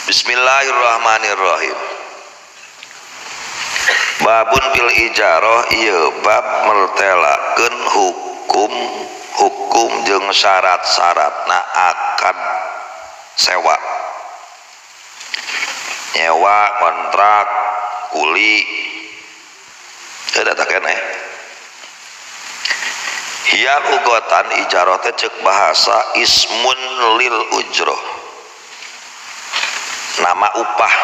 Bismillahirrahmanirrahim. Babun fil ijarah ieu bab mertelakeun hukum jeung syarat-syaratna akad sewa, nyewa, kontrak, kuli, ada tak keneh. Hiya lugotan ijarah teh ceuk bahasa ismun lil ujroh, nama upah.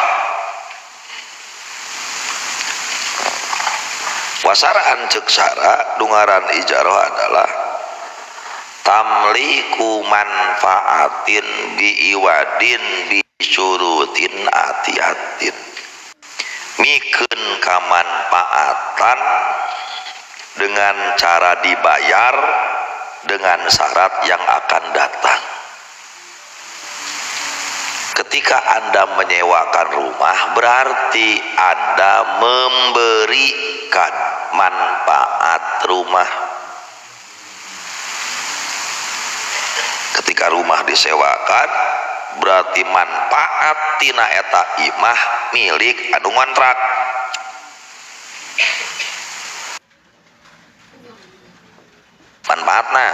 Wasaraan ceuk sara dungaran ijarah adalah tamliku manfaatin biiwadin bisyurutin atiatin, mikeun kamanfaatan dengan cara dibayar dengan syarat yang akan datang. Ketika Anda menyewakan rumah, berarti Anda memberikan manfaat rumah. Ketika rumah disewakan, berarti manfaat tina eta imah milik anu ngontrak. Manfaatna,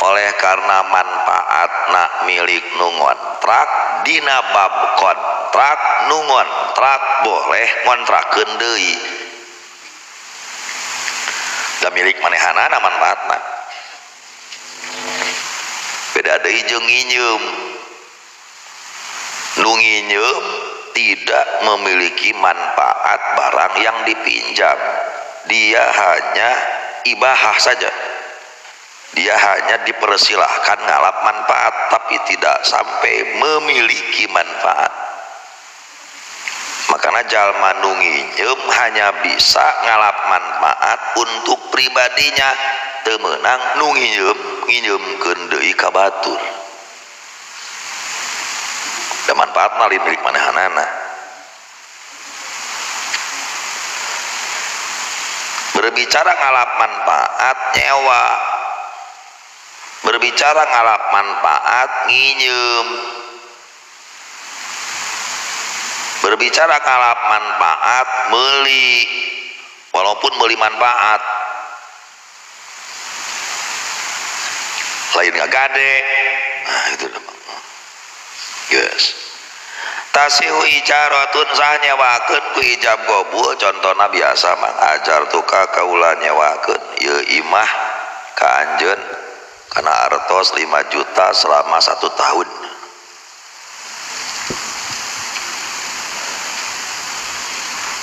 oleh karena manfaatna milik nu ngontrak, dina bab kontrak nu ngontrak boleh ngontrakeun deui. Da milik manehanana manfaatna. Beda deui jeung nginjeum. Nu nginjeum tidak memiliki manfaat barang yang dipinjam. Dia hanya ibahah saja. Dia hanya dipersilahkan ngalap manfaat, tapi tidak sampai memiliki manfaat. Makanya jalma nu nginjem hanya bisa ngalap manfaat untuk pribadinya, teu meunang nu nginjemkeun deui ka batur. Da manfaatna lain milik manehanana. Berbicara ngalap manfaat nyewa, berbicara ngalap manfaat nginjem, berbicara ngalap manfaat meuli, walaupun meuli manfaat lain ngagade. Nah itu yes. Tasihu ijaratun sah nyewakeun ku ijab qabul, contona biasa mang ajar tuka kaula nyewakeun ieu imah ka anjeun kana artos 5 juta selama 1 tahun.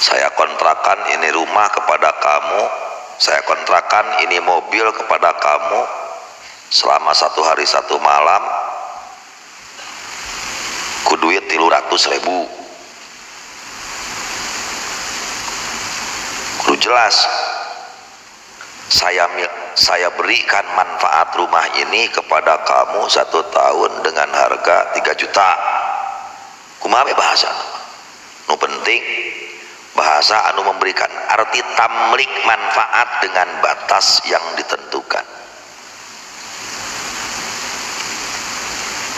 Saya kontrakan ini rumah kepada kamu, saya kontrakan ini mobil kepada kamu selama 1 hari 1 malam ku duit 300.000. Kudu jelas saya berikan manfaat rumah ini kepada kamu 1 tahun dengan harga 3 juta. Kumaha bahasa nu penting bahasa anu memberikan arti tamlik manfaat dengan batas yang ditentukan.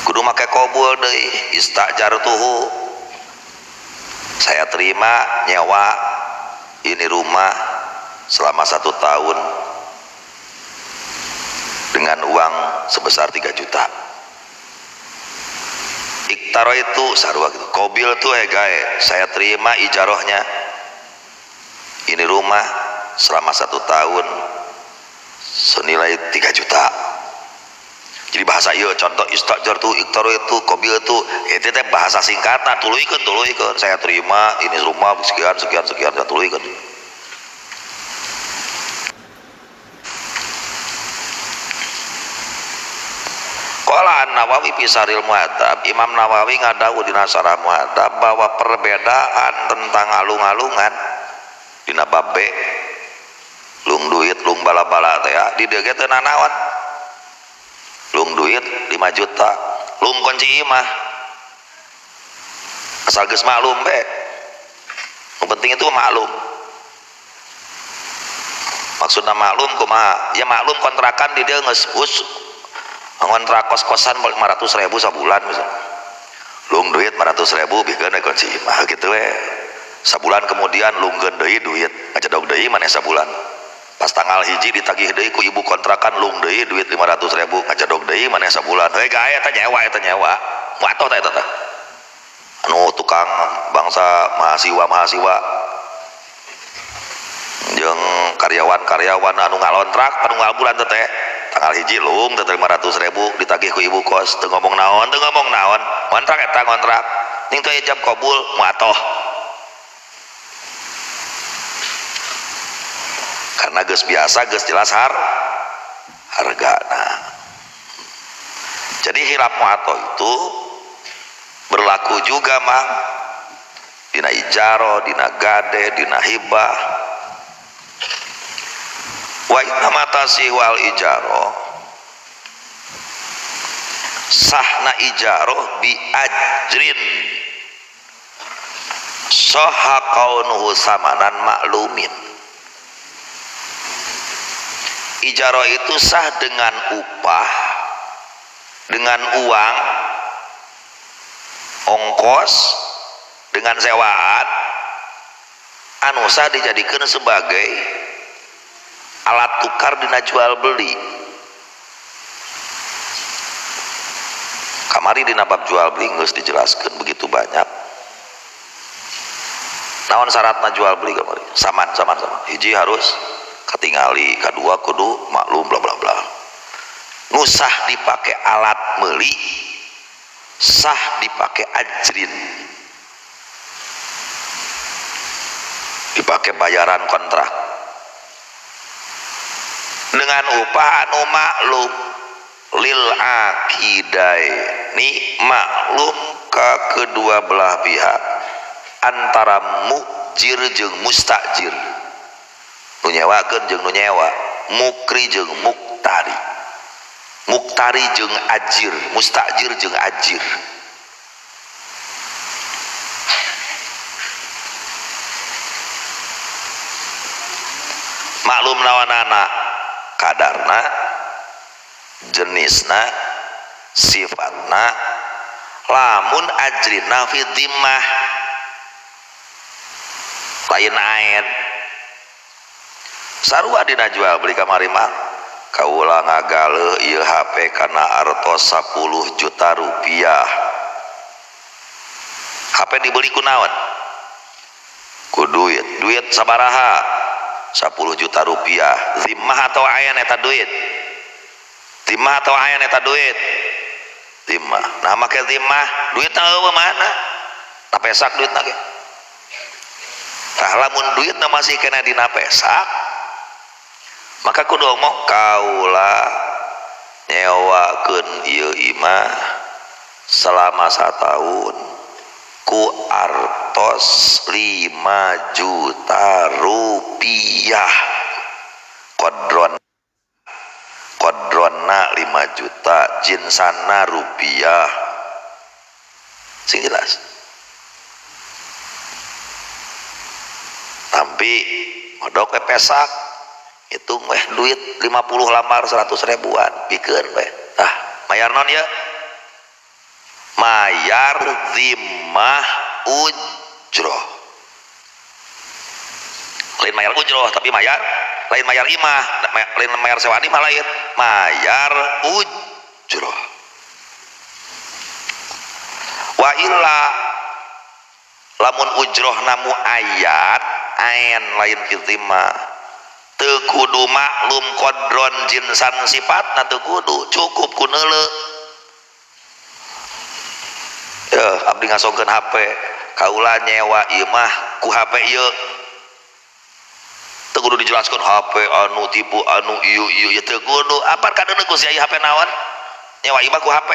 Kudu make qabul deui, istajartuhu, saya terima nyewa ini rumah selama 1 tahun dengan uang sebesar 3 juta. Iktaro itu sarua gitu, qabil tuh gae, saya terima ijarahnya ini rumah selama 1 tahun senilai 3 juta. Jadi bahasa ieu contoh istajar tuh, iktaro itu, qabil itu, itu teh bahasa singkatna, tuluikeun saya terima ini rumah sekian saya tuluikeun. Qala An-Nawawi fi Syarhil Muhadzab, Imam Nawawi ngadawuh dina Syarah Muhadzab bahwa perbedaan tentang alung-alungan dina bab B lung duit lung bala-bala teh ya di dieu teh nanaon. Lung duit 5 juta, lung kunci imah asal geus maklum be. Yang penting itu maklum. Maksudna maklum kumaha? Ya maklum kontrakan di dia geus ngontrak kos-kosan 500.000 sabulan misalnya. lung duit 500.000 bikin kunci mah gitu sabulan kemudian lunggeun deui duit ngajadog deui maneh sabulan pas tanggal hiji ditagih deui ku ibu kontrakan lung deui duit 500.000 ngajadog deui maneh sabulan heuh gae eta nyewa moatoh tah eta tah anu tukang bangsa mahasiswa jeung karyawan anu ngalontrak anu ngabulan teh tanggal hiji lung teh 500.000 ditagih ku ibu kos teu ngomong naon kontrak eta kontrak ning teu ijab kabul moatoh karena geus biasa geus jelas hargana. Jadi hilaf mu'atoh itu berlaku juga mah dina ijaro, dina gade, dina hibah. Wa inna matasi wal ijaro sahna ijaro bi ajrin soha kaunuhu samanan maklumin. Ijaro itu sah dengan upah, dengan uang, ongkos, dengan sewaan, anu sah dijadikan sebagai alat tukar dina jual beli. Kamari dina bab jual beli geus dijelaskeun begitu banyak. Naon syaratna jual beli kamari? Saman. Hiji harus katingali, kedua kudu maklum bla bla bla. Nu sah dipake alat meuli, sah dipake ajrin, dipake bayaran kontrak dengan upah anu maklum lil akidai ni maklum ke kedua belah pihak antara mukjir jeung mustajir, nu nyewakeun jeung nu nyewa, mukri jeung muktari, muktari jeung ajir, mustajir jeung ajir. Maklum nawanana kadarna, jenisna, sifatna, lamun ajrina fi dhimmah lain ain sarua dina jual beli kamari mah kaula ngagaleun ieu HP kana artos 10 juta rupiah. HP dibeli ku naon? Ku duit sabaraha? 10 juta rupiah. Zimmah atau ayan eta duit? Zimmah atau ayan eta duit? Zimmah. Nah make zimmah duitna eueuh mana? Napesak duitna ge. Tah lamun duitna masih kena dina pesak, maka kudu ngomong kaula nyewakeun ieu imah selama 1 tahun ku artos 5 juta rupiah, kodronna 5 juta, jinsana rupiah. Sing jelas. Tapi modok pesak hitung weh duit 50 lamar 100 ribuan pikeun weh tah mayar non ya mayar zimmah ujroh lain mayar ujroh tapi mayar lain mayar imah lain mayar sewaan imah lain mayar ujroh wa illa lamun ujroh namu ayat ain lain kitimah teu kudu maklum kodron jinsan sifatna teu kudu cukup ku neuleu ya abdi ngasongkeun HP kaula nyewa ieu mah ku HP ieu teu kudu dijelaskeun HP anu tipu anu ieu teu kudu apar kadeuneu ku sia HP naon nyewa ieu mah ku HP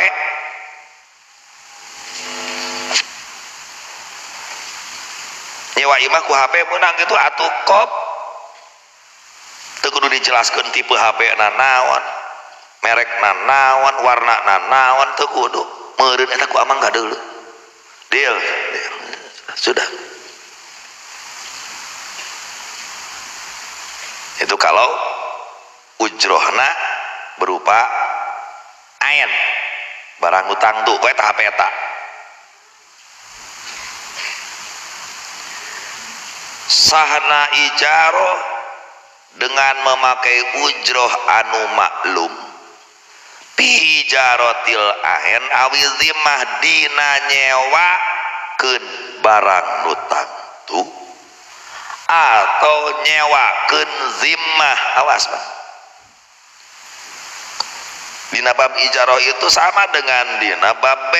nyewa ieu mah ku HP meunang kitu atuh kop teu kudu dijelaskeun tipe HP na naon, merek na naon, warna na naon teu kudu. Meureun eta ku amang kadeuleu. Deal. Sudah. Itu kalau ujrohna berupa ain barang utang tuh kowe tah HP eta. sahna ijaroh dengan memakai ujroh anu maklum pijarotil ahen awi zimah dina nyewakeun barang nutang tuh atau nyewakeun zimmah. Awas Pak, dina bab ijaroh itu sama dengan dina bab B.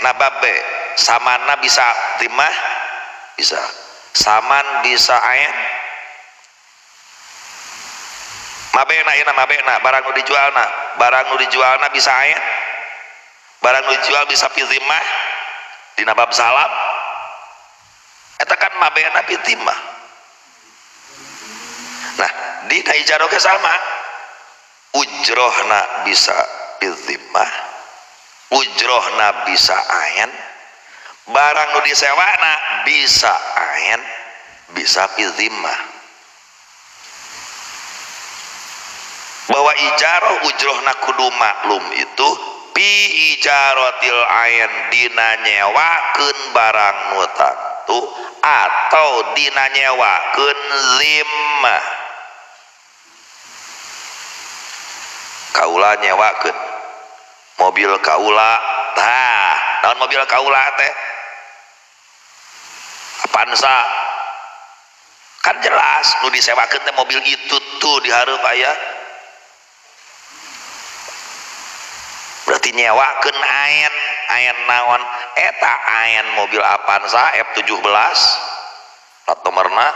Nah bab B samana bisa zimmah, bisa saman, bisa ain. Mabena ina mabena barang nu dijualna bisa ain, barang nu dijual bisa fi zimmah dina bab salam eta kan mabena fi zimmah. Nah dina ijaroh ke sama ujrohna bisa fi zimmah, ujrohna bisa ain, barang nu disewana bisa ain, bisa fi zimmah. Bahwa ijaroh ujrohna kudu maklum itu pi ijarotil ain dina nyewakeun barang nutang tuh atau dina nyewakeun zimmah. Kaula nyewakeun mobil kaula, tah naon mobil kaula teh Avanza kan jelas nu disewakeun teh mobil itu tuh di hareup aya, berarti nyewakeun ayen naon eta ayen mobil Avanza F17 plat nomerna.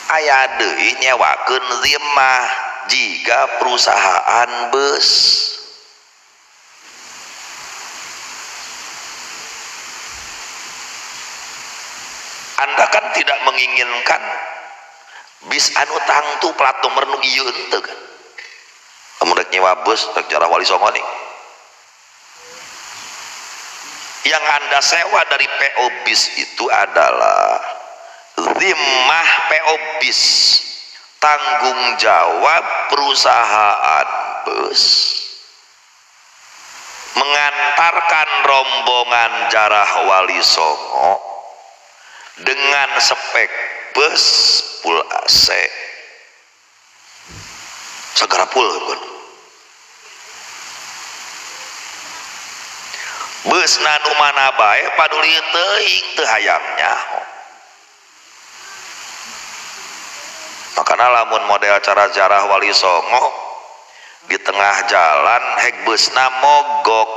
Aya deui nyewakeun zimmah jika perusahaan bus. Anda kan tidak menginginkan bis anu tangtu plat nomor nu ieu henteu kan. Kamu rek nyewa bus rek jarah Wali Songo nih. Yang Anda sewa dari PO bis itu adalah zimmah PO bis, tanggung jawab perusahaan bus mengantarkan rombongan jarah Wali Songo dengan spek bus full AC segera full kan. Bus nanu mana bae paduli teuing teu hayang nyaho. Makana lamun model cara jarah Wali Songo di tengah jalan hek busna mogok,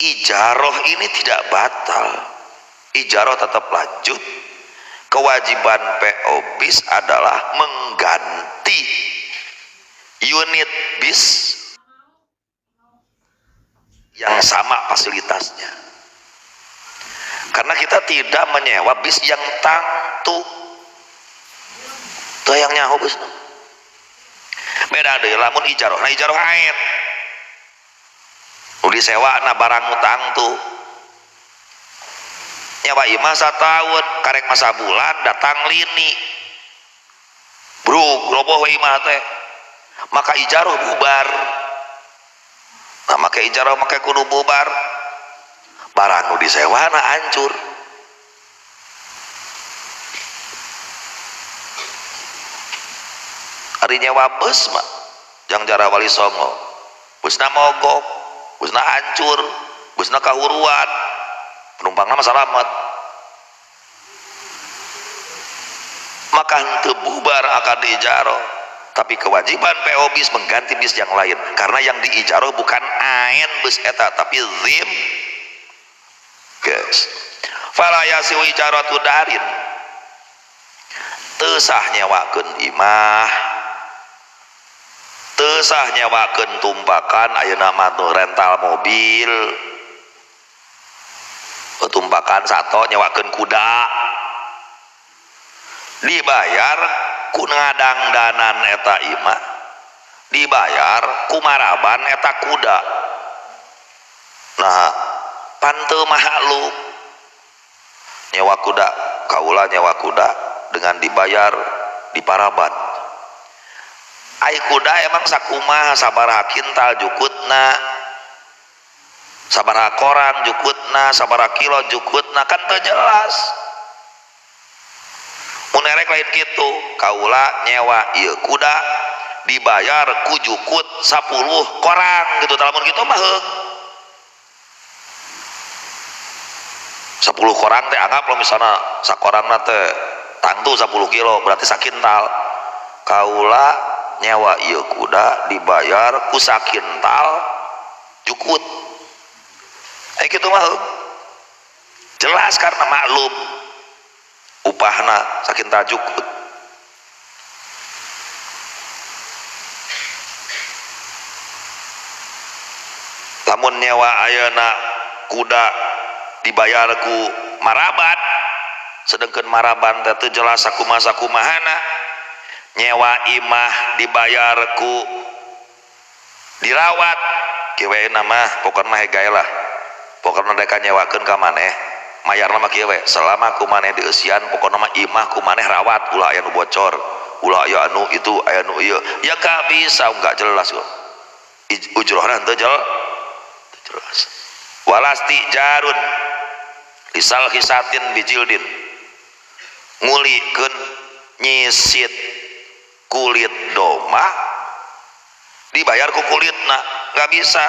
ijaroh ini tidak batal, ijaroh tetap lanjut. Kewajiban PO bis adalah mengganti unit bis yang sama fasilitasnya, karena kita tidak menyewa bis yang tangtu tuh yang nyaho bus beda deh lamun ijaroh. Nah ijaroh ain udah sewa na barang utang tuh nyawa imah satahun karek masa bulan datang lini bro roboh imah teh maka ijaroh bubar. Nah maka ijaroh maka kudu bubar, barang nu disewa na hancur. Ari nyewa bus mah jang jarah Wali Songo busna mogok, busna hancur, busna kahuruan, penumpangna mah salamet, maka henteu bubar akan diijaroh. Tapi kewajiban PO bis mengganti bis yang lain, karena yang diijaroh bukan ain bus eta tapi zim. Guys, fala yasiu ijaratu darin, teu sah nyewakeun imah, teu sah nyewakeun tumpakan. Ayeuna mah rental mobil, tumpakan sato nyewakeun kuda dibayar ku ngadangdanan eta imah, dibayar ku maraban eta kuda. Nah panteu mahluk nyewa kuda, kaula nyewa kuda dengan dibayar di paraban. Ai kuda emang sakumaha sabaraha kintal jukutna sabaraha koran jukutna, sabaraha kilo jukutna, kan teu jelas. Mun erek lain kitu, kaula nyewa ieu kuda dibayar ku jukut 10 korang gitu, lamun kitu mah heug 10 korang teh anggap lo misalnya sakorangna teh tangtu 10 kilo berarti sakintal. Kaula nyewa ieu kuda dibayar ku sakintal jukut. Kitu mah jelas karena maklum upahna sakintal jukut. Lamun nyewa ayeuna kuda dibayar ku maraban, sedangkan maraban teh jelas sakumaha-sakumahana. Nyewa imah dibayar ku dirawat kieu mah pokona hegae lah, pokona deka nyewakeun ka maneh mayarna mah kieu we, selama ku maneh dieusian pokona mah imah ku maneh rawat, ulah aya nu bocor, ulah aya anu itu aya nu ieu ya gak bisa, enggak jelas kok ujrohna teu jelas. Walasti jarun lisal hisatin bijildin, ngulikeun nyisit kulit doma dibayar ku kulitna, nggak bisa.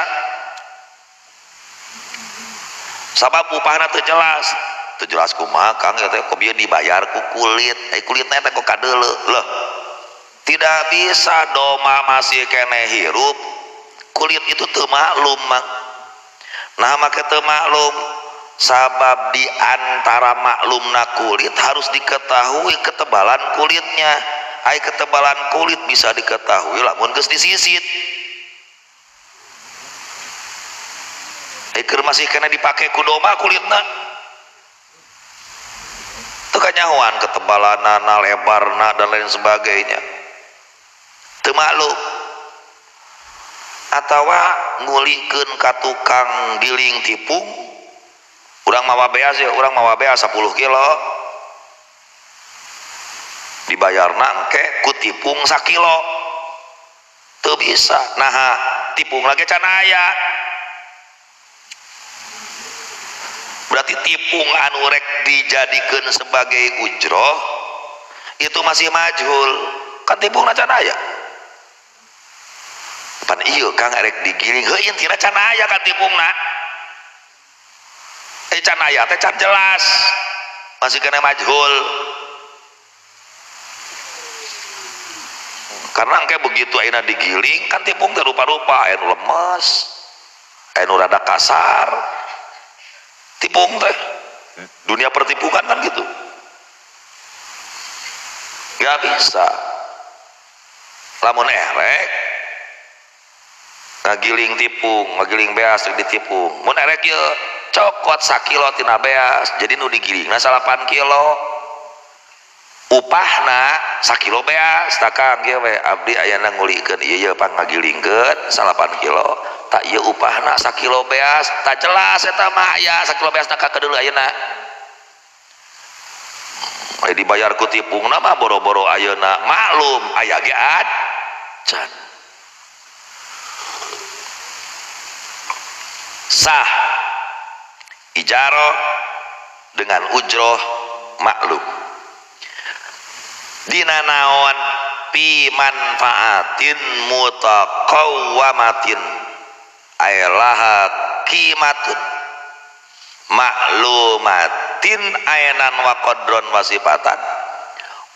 Sabab upahna teu jelas kumaha Kang ya teh kok bieu dibayar ku kulit, kulitna teh kok kadeuleu leuh. Tidak bisa, doma masih keneh hirup, kulit itu teu maklum mang. Nah make teu maklum, sabab di antara maklumna kulit harus diketahui ketebalan kulitnya. Ai ketebalan kulit bisa diketahui lamun geus disisit. Keur masih kena dipake ku doma kulitna. Teu kanyahoan ketebalanna, lebarna dan lain sebagainya. Teu maklum. Atawa ngulikeun ka tukang giling tipung. Urang mawa beas ya, urang mawa beas 10 kilo. Dibayarna engke ku tipung sakilo, teu bisa. Nah tipung lagi can aya, berarti tipung anu rek dijadikeun sebagai ujroh itu masih majhul, kan tipungna can aya. Pan ieu Kang rek digiling heuh intina can aya kan tipungna, can aya teh can jelas, masih kena majhul. Karena engke begitu ayeuna digiling kan tipung teh rupa-rupa, aya nu lemes, aya nu rada kasar. Tipung teh dunia pertipungan kan gitu. Gak bisa. Lamun erek ngagiling tipung, ngagiling beas di tipung. Mun erek ieu cokot sakilo tina beas, jadi nu digilingna 8 kilo. Upahna sakilo beas takang kieu we abdi ayana ngulikeun ieu pang ngagilingkeun 8 kilo tak ieu upahna sakilo beas tak jelas eta mah aya sakilo beas nak kadeuleu ayeuna dibayar ku tipungna mah boro-boro ayeuna maklum aya ge acan sah ijarah dengan ujroh maklum dina naon pi manfaatin mutaqawwamatin aylaha qimatun maklumatin ainan wa qadron wasifatan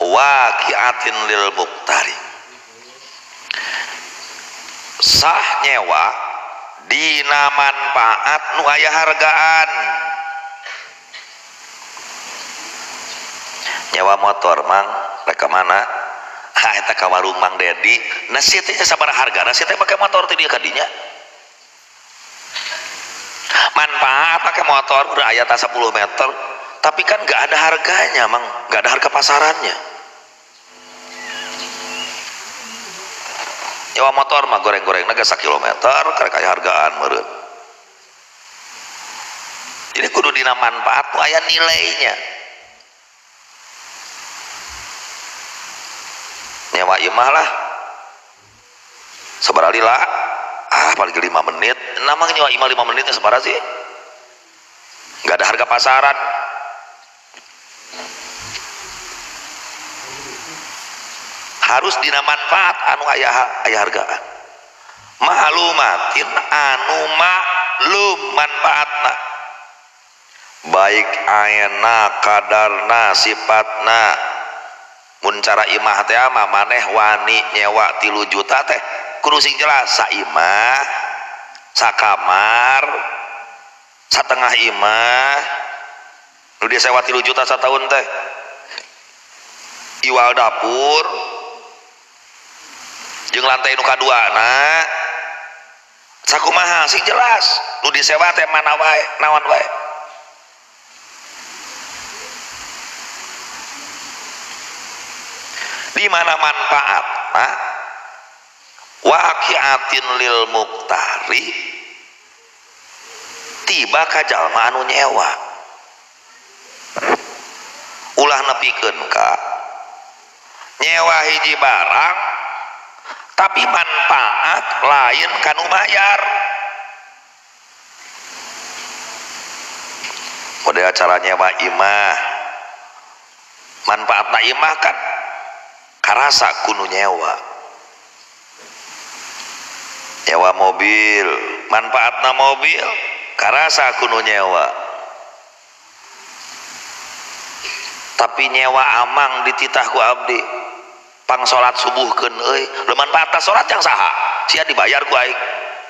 waqiatin lil muqtari. Sah nyewa dina manfaat nu aya hargaan. Nyewa motor mang rek mana? Eta ka warung Mang Dedi. Nasi teh sabaraha hargana? Nasi teh make motor teh dia ka dinya. Manfaat pakai motor udah aya 10 meter, tapi kan nggak ada harganya, mang, nggak ada harga pasarannya. Nyewa motor mah goreng-goreng naga 1 kilometer, karek aya hargaan meureun. Jadi kudu dina manfaat tuh aya nilainya. Nyewa imah lah sabaraha lila paling 5 menit namanya nyewa imah 5 menitnya separah sih, nggak ada harga pasaran. Harus dina manfaat anu aya hargaan, maklumatin anu maklum manfaatna, baik ayeuna kadarna sifatna. Mun cara imah teh mah maneh wani nyewa 3 juta teh kudu sing jelas saimah, sakamar, satengah imah. Nu dia sewa 3 juta satahun teh iwal dapur jeung lantai nu kaduana sakumaha sing jelas. Nu disewa teh mana wae naon wae. Di mana manfaatna waqiatin lil muqtari tiba ka jalma anu nyewa, ulah nepikeun ka nyewa hiji barang tapi manfaat lain kanu mayar. Model acara nyewa imah manfaatna imah kan karasa kuno nyewa mobil, manfaatna mobil karasa kuno nyewa. Tapi nyewa amang dititah ku abdi pang salat subuhkeun euy, leuh manfaatna salat yang saha sia dibayar ku aing.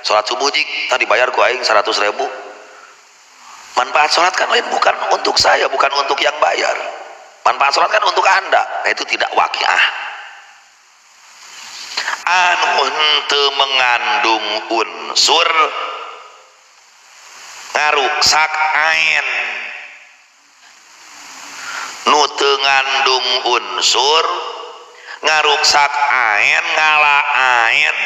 Salat subuh jik tadi dibayar ku aing 100.000. Manfaat salat kan lain, bukan untuk saya, bukan untuk yang bayar. Manfaat salat kan untuk Anda. Nah itu tidak waqiah. Anu henteu mengandung unsur ngaruksak aen, nu teu ngandung unsur ngaruksak aen ngala aen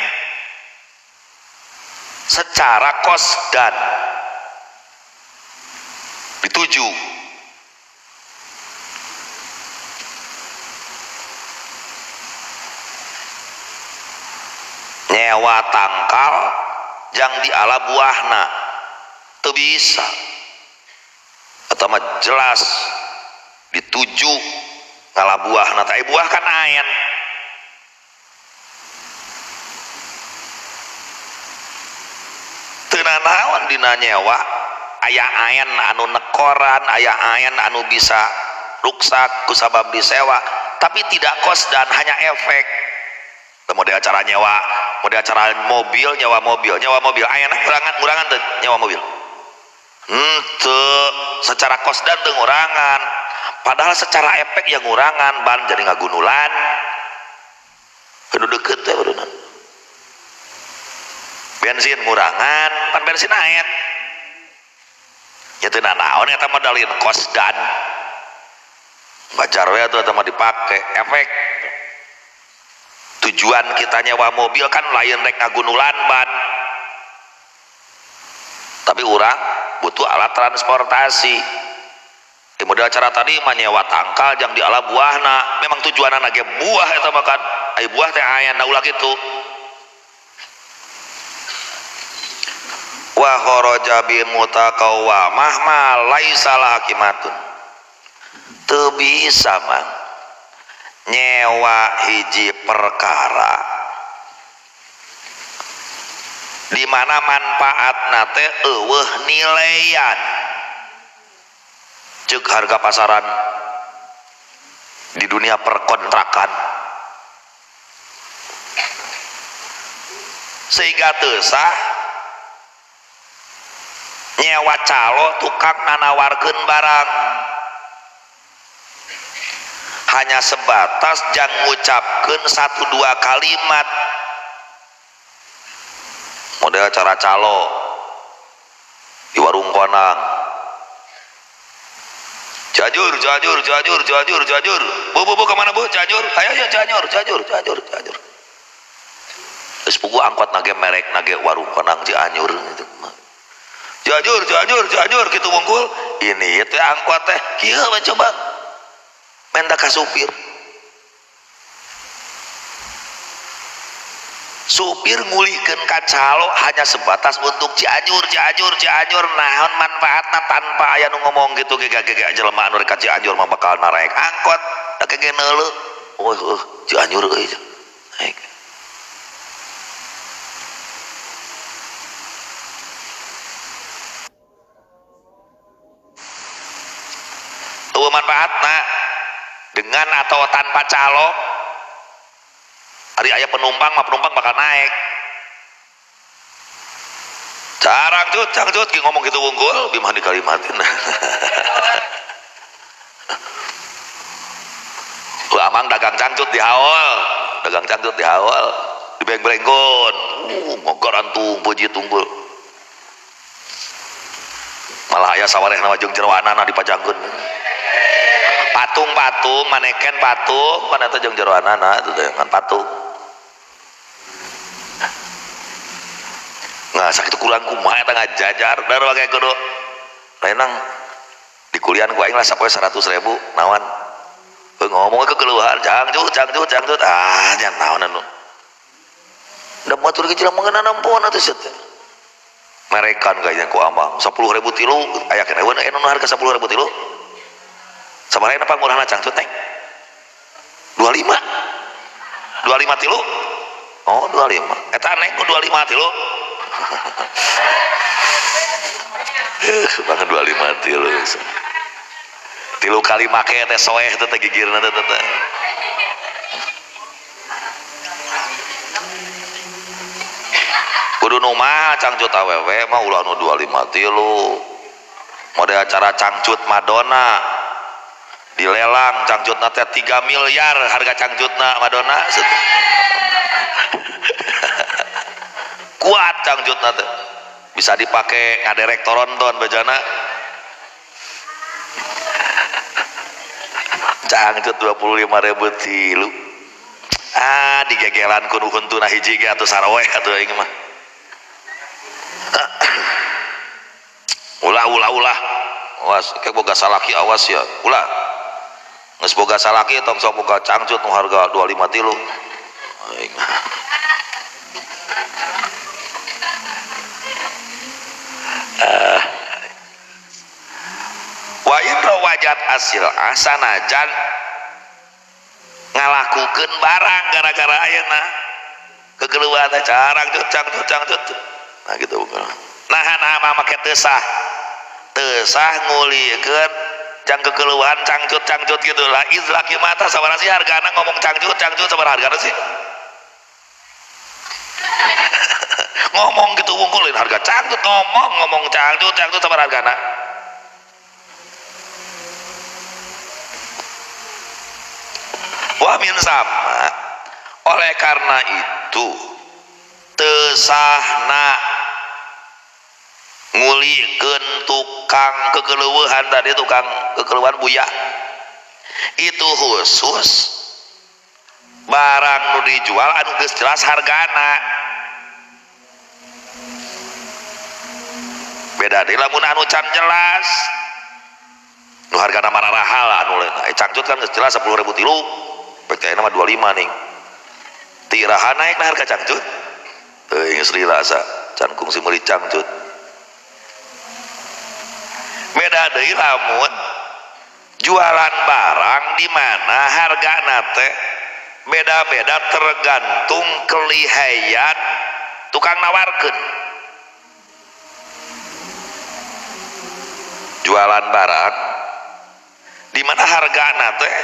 secara kosdan dituju. Nyewa tangkal jang di ala buahna teu bisa, atau mah jelas dituju ngala buahna. Tapi buah kan ayen, teu naon dina nyewa. Aya ayen anu nekoran, aya ayen anu bisa ruksak kusabab disewa, tapi tidak kos dan hanya efek. Model acara nyewa, model acara mobil, nyewa mobil ayana ngurangan tuh nyewa mobil secara kos dan tuh ngurangan, padahal secara efek yang ngurangan ban jadi ngagunulan kudu deket ya berunan. Bensin ngurangan pan bensin aet itu naon eta modalin kos dan bacar we tuh atau dipake efek. Tujuan kita nyewa mobil kan lain rek ngagunulan ban, tapi orang butuh alat transportasi. Di model acara tadi mah nyewa tangkal jang di ala buahna, memang tujuan anaknya buah eta makan ai buah teh aya na ulah kitu. Wa kharaja bi mutaqawwamah ma laisa hakimatun, teu bisa mang nyewa hiji perkara di mana manfaatna teh eueuh nilaian ceuk harga pasaran di dunia perkontrakan, sehingga teu sah nyewa calo tukang nanawarkeun barang hanya sebatas jang ngucapkeun 1-2 kalimat. Model acara calo di warung konang, jajur bu kemana bu, jajur ayo jajur terus pugu angkot nage merek nage warung konang Cianjur gitu. Jajur gitu mungkul ini teh angkot teh kieu coba menda ka supir supir ngulikeun ka calo hanya sebatas untuk Cianjur naon manfaatna tanpa aya nu ngomong gitu ge jelema anu rek ka Cianjur mah bakal naik angkot da kege neuleuh Cianjur euy naik. Eueuh manfaatna dengan atau tanpa calo hari aya penumpang mah penumpang bakal naik. Cangcut ki ngomong gitu unggul bimah di kalimatin. Lu amang dagang cangcut di haul di beng-benggon mogoran tumpul tunggul malah aya sawareh nama jeung jeroanana dipajangkeun patung maneken patung mana teh jeung jeroanana itu teh ngan patung. Nah sakitu kurang kumaha eta ngajajar dar wae kudu lainang di kuliah ku aing lah sapoe 100.000 naon ngomong ke keluhan cangcut nya naon anu da motor ge cileng mengeuna nampun atuh set merekan kayaknya ku amang 10.000 tilu aya kana we anu harga 10.000 tilu sabaraha pangurahna cangcut teh 25 tilu oh 25 eta neng ku 25 tilu banget 25 tilu kali make teh soeh teh gigirna teh kudu nu mah cangcut awewe mah ulah nu 25 tilu model acara cangcut Madonna dilelang cangcutna teh 3 miliar harga cangcutna Madonna kuat cangcutna teh bisa dipakai ngaderek toronton bejana cangcut 25.000 tilu digegelan ku huntuna hiji ge atuh saroeh atuh aing mah ulah awas kayak boga salaki awas ya ulah geus boga salaki tong sok boga cangcut nu harga 25 tilu aing mah wa indra wajat asil asanajan ngalakukeun barang gara-gara ayeuna kekeluhan teh cangcut nah gitu nah make teusah ngulikeun jang kekeluhan cangcut gitu lah izlaki mata sabaraha sih hargana ngomong cangcut sabaraha hargana sih ngomong gitu wungkulin harga cangcut ngomong cangcut sabaraha hargana wamin sama oleh karena itu teusahna ngulikeun tukang kekeleueuhan tadi tukang kekeleueuhan buya itu khusus barang nu dijual anu geus jelas hargana beda deui lamun anu can jelas nu hargana mararahal anu lain cangcut kan geus jelas 10.000 tilu pek nama 25 nih tiraha naik na harga cangcut geus rasa can kungsi meuli cangcut beda deui lamun jualan barang di mana hargana teh beda-beda tergantung kelihayan tukang nawarkeun jualan barang di mana hargana teh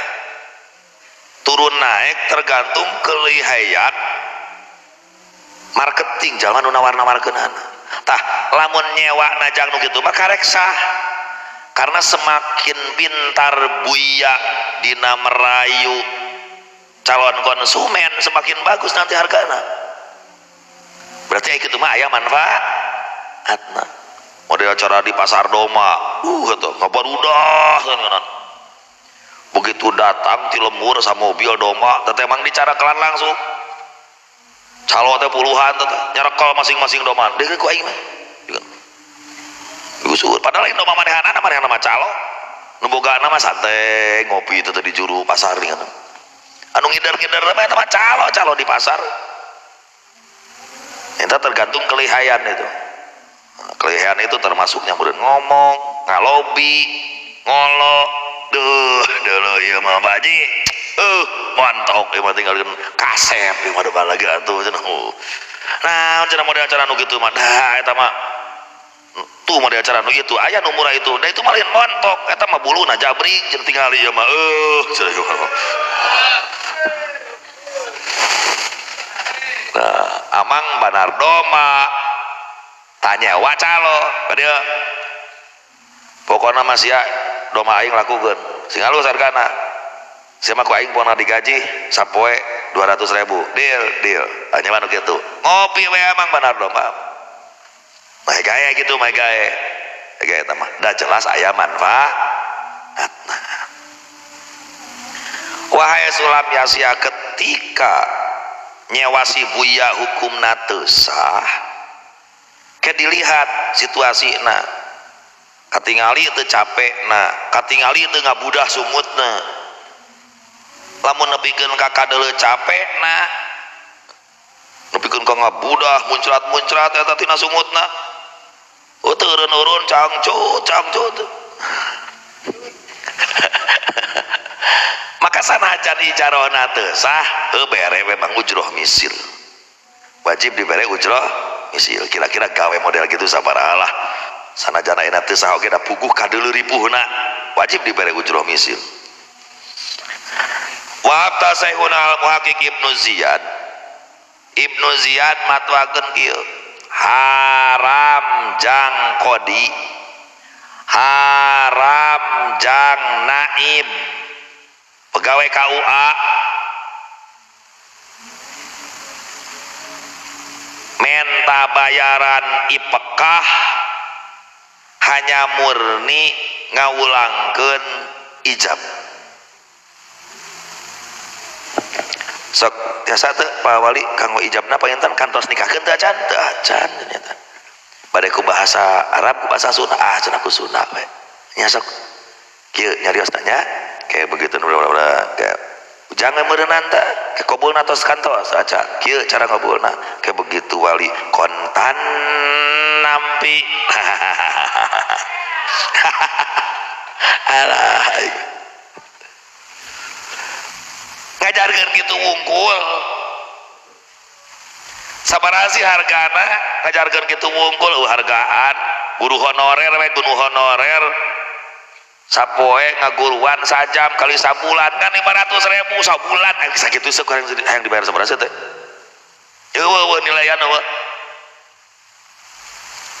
turun naik tergantung kelihayan marketing jalan nu nawar-nawarkeunana tah lamun nyewa najang nu kitu mah karek sah karena semakin pintar buya dina merayu calon konsumen semakin bagus nanti hargana berarti kitu mah aya manfaatna model acara di pasar doma gitu ngabarudah kan begitu datang ti lembur sa mobil doma teh emang dicarakelan langsung calo teh puluhan teh nyarekal masing-masing doma deuk ku aing mah usur padahal ini doma manehanana mah calo nu bogana mah santai ngopi teh di juru pasar nih anu ngidar-ngidar mah eta mah calo di pasar Itu tergantung kelihayan itu. Kelihayan itu termasuknya kemudian ngomong, ngalobi, ngolok, dulu ya mah Pak Haji, montok ya mah tinggalin kasep ya mah depan lagi atuh cenah. Nah, cenah model acara nu kitu mah dah eta mah tuh model acara nu kitu aya nu murah itu. Da itu mah lain montok, eta mah buluna jabring jeung tingali ya mah cenah. Nah, Amang Banardo mah tanya wacalo dia pokoknya masih ya doma aing lakukan sing halus hargana siapa ku aing pernah digaji sapoe 200.000 deal hanya mana gitu ngopi we Amang Banardo mah mah gaya gitu mah gaya mah dah jelas aya manfaatna. Wahai Sulam Yasia ketika nyewasi buya hukumna teu sah ke dilihat situasina katingali teu capekna katingali teu ngabudah sumutna lamun nepikeun ka kadeuleu capekna nepikeun ka ngabudah muncrat eta tina sumutna teu urun cangcut maka sanajan ijarona teu sah bere memang ujroh misil wajib dibere ujroh misil kira-kira gawe model gitu sabaraha sanajan ayeuna teu sah oge da puguh kadeuleu ripuhna wajib dibere ujroh misil. Wa abta Syekhuna al-Muhaqqiq Ibnu Ziyad matwakeun kieu haram jang qodi haram jang naib pegawai KUA menta bayaran ipekah hanya murni ngawulangkeun ijab sok tiasa teu Pak Wali kanggo ijabna panginten kantos nikahkeun teu acan ternyata bade ku bahasa Arab ku bahasa Sunda cenah ku Sunda we nya sok kieu nyarios tanya kayak begitu kayak jangan merenang teh ke kabulna tos kantos aca kieu cara kabulna kayak begitu Wali kontan nampi alah ngajarkeun gitu wungkul sabaraha sih hargana ngajarkeun gitu wungkul hargaan guru honorer we guru honorer sapoe ngaguruan sajam kali sabulan kan 500.000 sabulan sakitu sekarang yang dibayar sabaraha teh eueuh nilaian eueuh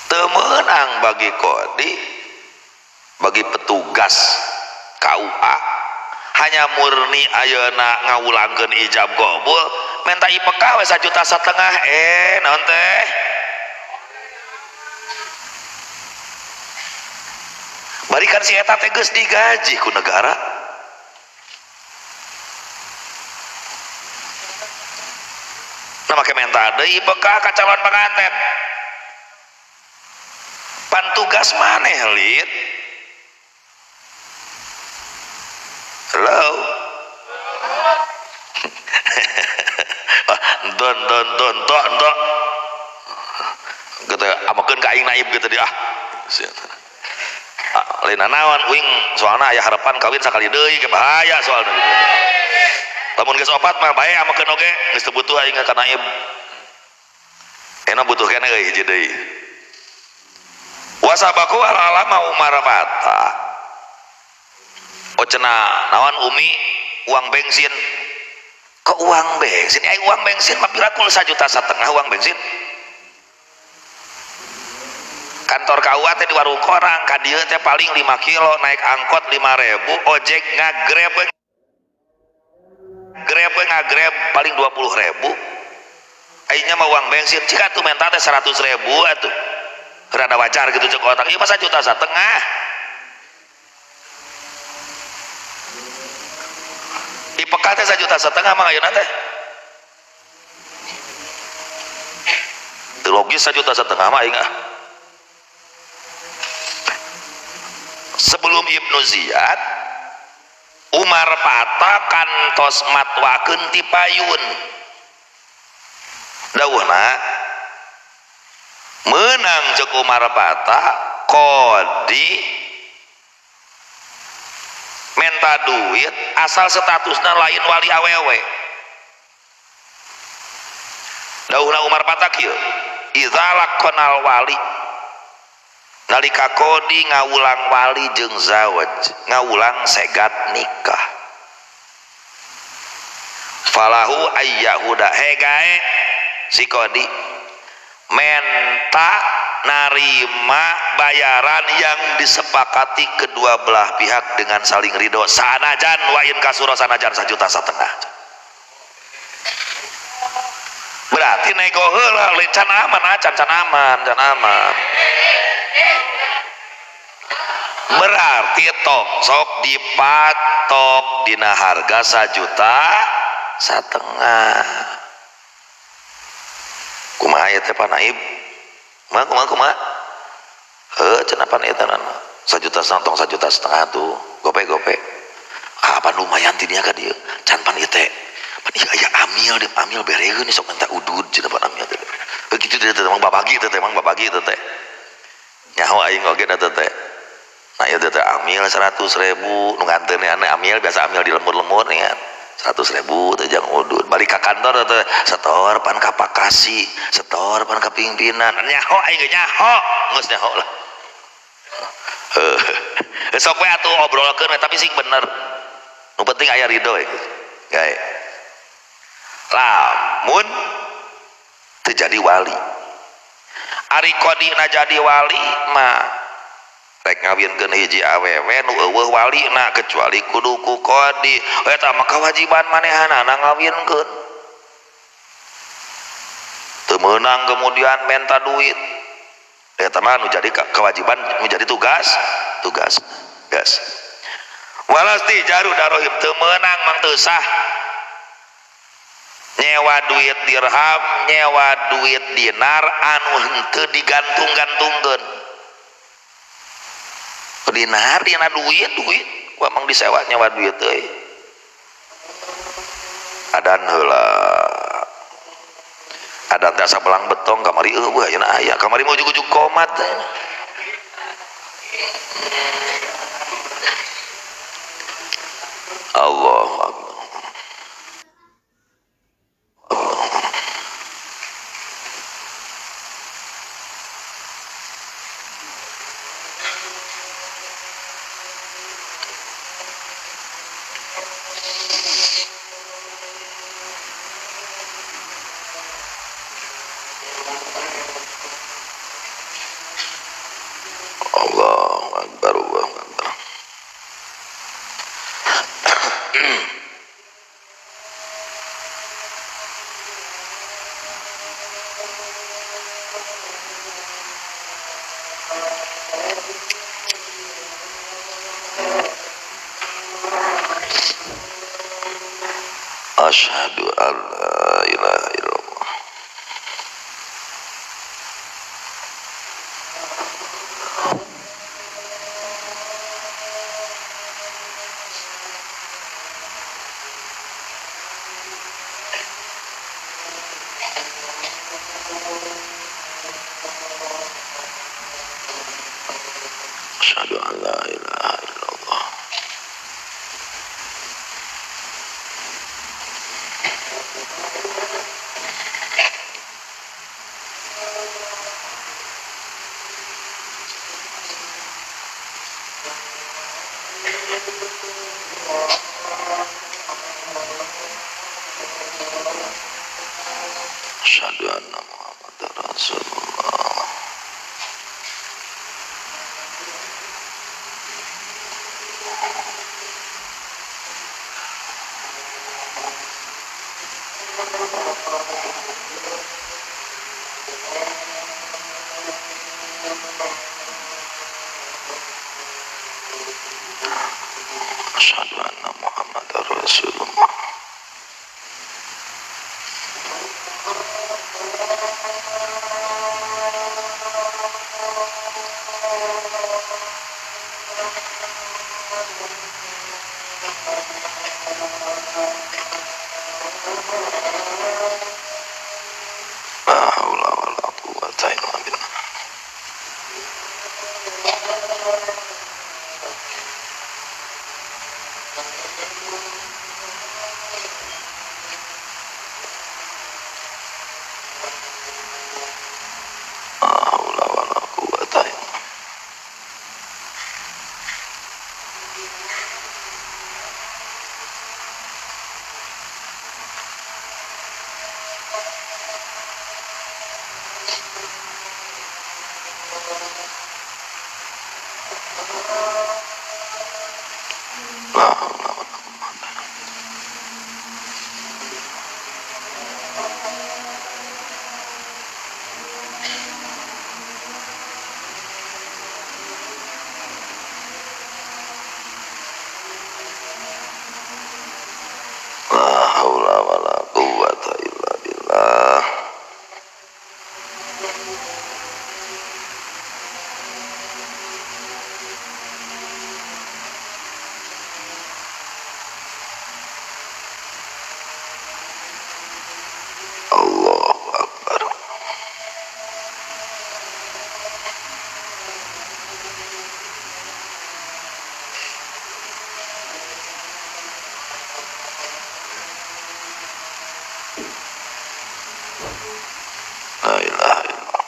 teu meunang bagi kodi bagi petugas KUA hanya murni ayeuna ngawulangkeun ijab qabul menta IPK we 1,5 juta naon teh barikan si eta teh geus digaji ku negara nah make menta deui IPK ka calon pengantin pan tugas maneh lid halo don gitu amakeun ka aing naib gitu dia lain naon uing soalna aya harapan kawin sakali deui ke bahaya soalna gitu. Lamun geus opat mah bae amakeun oge geus teu butuh aing ka naib. Ena butuh keneh euy hiji deui. Wasabaku alama Umar Fata. Ocena naon Umi uang bensin. Kok uang bensin? Ai uang bensin mah pirakul 1,5 juta uang bensin. Kantor KUA teh di warung korang ka dieu teh paling 5 kilo naik angkot 5.000 ojek ngagrab paling 20.000 ayeuna mah uang bensin cika tuh menta teh 100.000 atuh rada wajar gitu cek otak ieu mah 1,5 juta IPK teh 1,5 juta mah ayeuna teh teu logis 1,5 juta mah aing sebelum Ibnu Ziyad Umar Pata kantos matwakeun ti payun dawuhna menang jeung Umar Pata kodi menta duit asal statusna lain wali awewe. Dauna Umar Pata kieu idza lakonal wali nalika kodi ngaulang wali jeung zawaj ngaulang segat nikah falahu ayyahuda hegae si kodi menta narima bayaran yang disepakati kedua belah pihak dengan saling ridho sanajan wain kasuro sanajan 1,5 juta. Berarti nego heula can aman can aman. Berarti sok dipatok dina harga 1,5 juta. Kumaha ya teh Panaib? Kumaha? Cenah Panaib teh 1,5 juta tong 1,5 juta tuh. Gope. Pan lumayan ti dia ka dieu. Can pan ieu teh. Pan ieu aya amil beregeun sok minta udud cenah pan amil teh. Kitu teh emang babagi teh teh. Nyaho aing oge da teh. Nah ieu teh amil 100.000 nu nganteunna amil biasa amil di lembur-lembur nya. 100.000 teh jang udud balik ke kantor teh setor pan ka Pakasi setor pan ka pimpinan nyaho aing nyaho geus nyaho lah. Sok we atuh obrolkeun tapi sing bener nu penting aya ridho gae lamun teu jadi wali ari kodina jadi wali mah rek ngawinkeun hiji awewe nu eueuh walina kecuali kudu ku kodi eta mah kewajiban manehanana ngawinkeun teu meunang kemudian minta duit eta mah nu jadi kewajiban nu jadi tugas walasti jaru darohim teu meunang mang teu sah nyewa duit dirham nyewa duit dinar anu henteu digantung-gantungkeun dinar dina duit ku emang disewa nyewa duit euy adan heula adan teh asa belang betong kamari eueuh ayeuna aya kamari mah ujug-ujug komat teh Allahu Akbar. Allahu Akbar, Allahu Akbar. Asyhadu an la ilaha illallah. Asyhadu an la ilaha illallah. Asyhadu anna Muhammadar Rasulullah. Asyhadu anna Muhammadar Rasulullah. La haula wala quwwata illa billah. La haula wala quwwata illa billah. Allahu akbar. La ilaha illallah.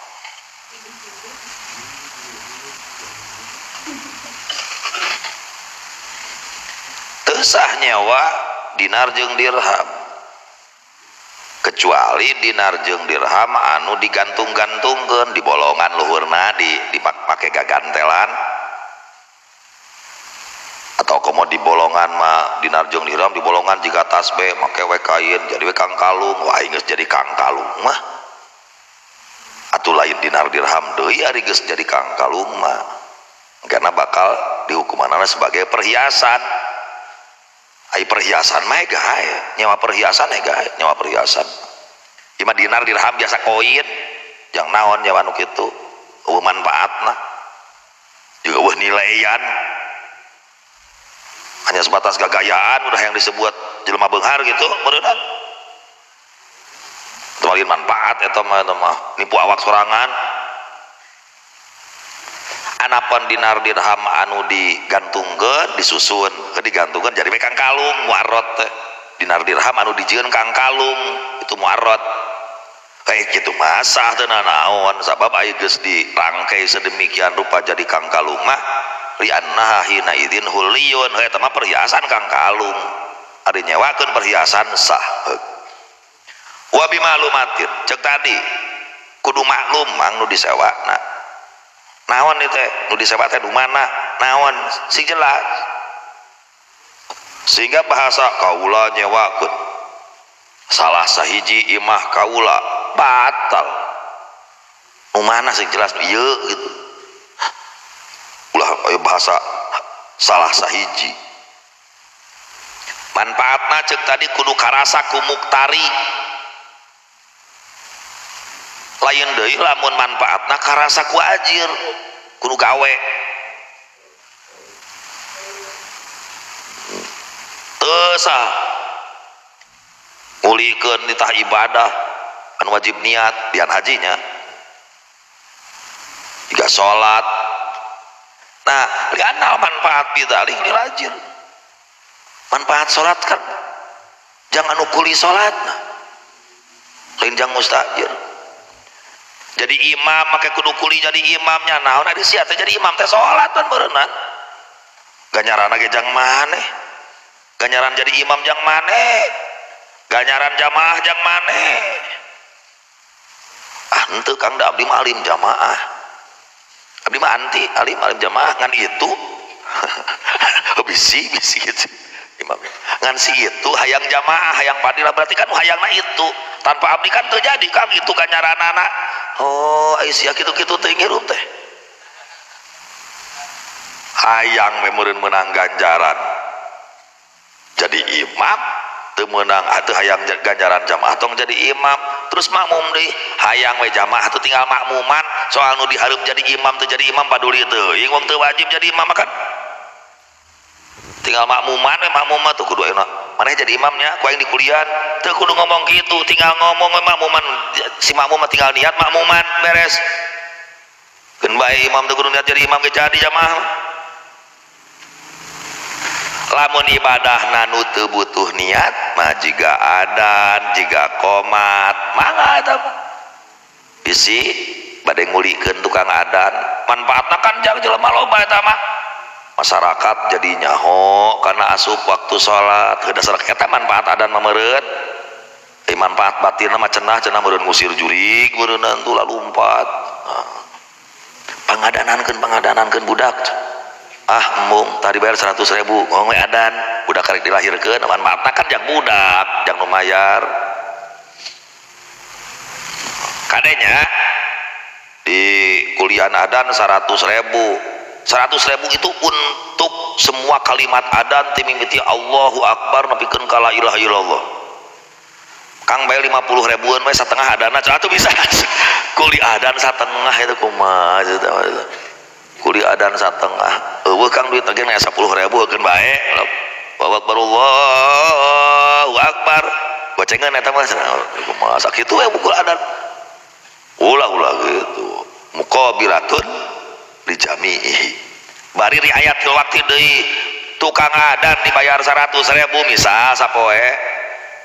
Teu sah nyewa dinar jeung dirham, kecuali dinar jeung dirham anu digantung-gantungkeun di bolongan luhurna dipake gagantelan, atau komo di bolongan mah dinar jeung dirham di bolongan jika tasbih make we kain jadi we kang kalung. Wah geus jadi kang kalung mah atuh lain dinar dirham deui ari geus jadi kang kalung mah, karena bakal dihukumanana sebagai perhiasan. Ai perhiasan mah gae, nyawa perhiasan gae, nyawa perhiasan. Ieu mah dinar dirham biasa koin, jang naon nyawa nu kitu, eueuh manfaatna. Juga eueuh nilaian. Hanya sebatas gagayaan udah yang disebut jelema beunghar gitu, beureunan. Teu lain manfaat eta mah nipu awak sorangan. Anapun dinar dirham anu digantungkeun disusun digantungkeun jadi we kang kalung muarot teh. Dinar dirham anu dijieun kang kalung itu muarot kayak gitu masa teu naon, sabab aya geus dirangkai sedemikian rupa jadi kang kalung mah li'annaha hina idzin huliyun. Eta mah perhiasan kang kalung, ari nyewakeun perhiasan sah. Wa bimalumatin cek tadi kudu maklum mang nu disewana naon itu nu disewa teh di mana naon sing jelas, sehingga bahasa kaula nyewakeun salah sahiji imah kaula batal nu mana sing jelas ieu gitu. Ulah bahasa salah sahiji manfaatna cek tadi kudu karasa ku muktari, lain deui lamun manfaatna karasa ku ajir kudu gawe. Teu sah ngulikeun ditah ibadah anu wajib niat dian hajinya jika sholat. Nah lianna manfaat bidzalik dilajir, manfaat sholat kan jangan ukuli sholatna lain jang mustajir. Jadi imam make kudu kuli jadi imamnya naon ari sia teh jadi imam teh salat kan beureunan. Ganjaran ge jang maneh, ganjaran jadi imam jang maneh, ganjaran jamaah jang maneh. Ah henteu Kang da abdi mah alim jamaah, abdi mah anti alim jamaah ngan itu bisi gitu imam ngan si itu hayang jamaah hayang fadilah berarti kan hayangna itu tanpa abdi kan terjadi Kang itu ganjaranana. Oh Aisyah gitu-gitu teh ngirup teh hayang memeureun menang ganjaran jadi imam teu meunang atuh hayang ganjaran jamaah tong jadi imam terus makmum deui hayang we jamaah teu tinggal makmuman soal nu dihareup jadi imam teu jadi imam paduli teuing wong teu wajib jadi imam kan tinggal makmuman we makmum mah tuh kudu ayeuna maneh jadi imamnya ku aing di kuliah teu kudu ngomong gitu tinggal ngomong we makmuman si makmum mah tinggal niat makmuman beres keun bae imam teu kudu niat jadi imam ge jadi jamaah. Lamun ibadahna nu teu butuh niat mah jiga adan jiga qomat mangga eta mah bisi bade ngulikeun tukang adan manfaatna kan jang jelema loba eta mah masyarakat jadi nyaho karena asup waktu sholat dasar eta manfaat adan mah meureun manfaat batinna mah cenah meureun ngusir jurig meureunna tuh lalumpat pangadanankeun budak ah mung tadi bayar 100.000 ngomong adan budak karek dilahirkeun manfaatna kan jak budak jak nu mayar kadenya di kuliah adan 100.000 itu untuk semua kalimat adan timimiti Allahu Akbar nepikeun ka la ilaha illallah. Kang bayar 50 ribuan we setengah adana atuh bisa kuliah adan setengah itu kumaha kuliah adan setengah eueuh Kang duit lagi 10.000 eukeun bae Allahu Akbar Allahu Akbar gocengan eta mah kumaha sakitu we pukul adan ulah gitu muqabilatun dijami'i bari riayatil waqti deui tukang adan dibayar 100.000 misal sapoe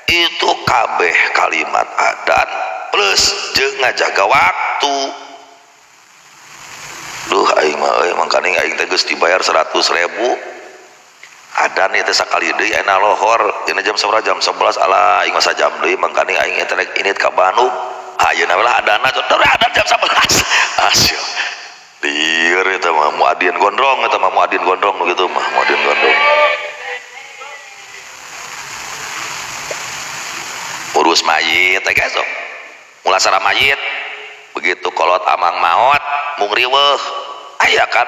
itu kabeh kalimat adan plus jeung ngajaga waktu. Duh aing mah euy mangkana aing teh geus dibayar 100.000 adan ieu teh sakali deui aya lohor dina jam sabaraha jam 11 ala aing mah sajam deui mangkana aing teh rek init ka Bandung ayeuna lah adana adan jam 11 asyik lieur eta mah muadin gondrong eta mah muadin gondrong begitu mah muadin gondrong urus mayit teh guys mulasara mayit begitu kolot amang maot mung riweuh aya kan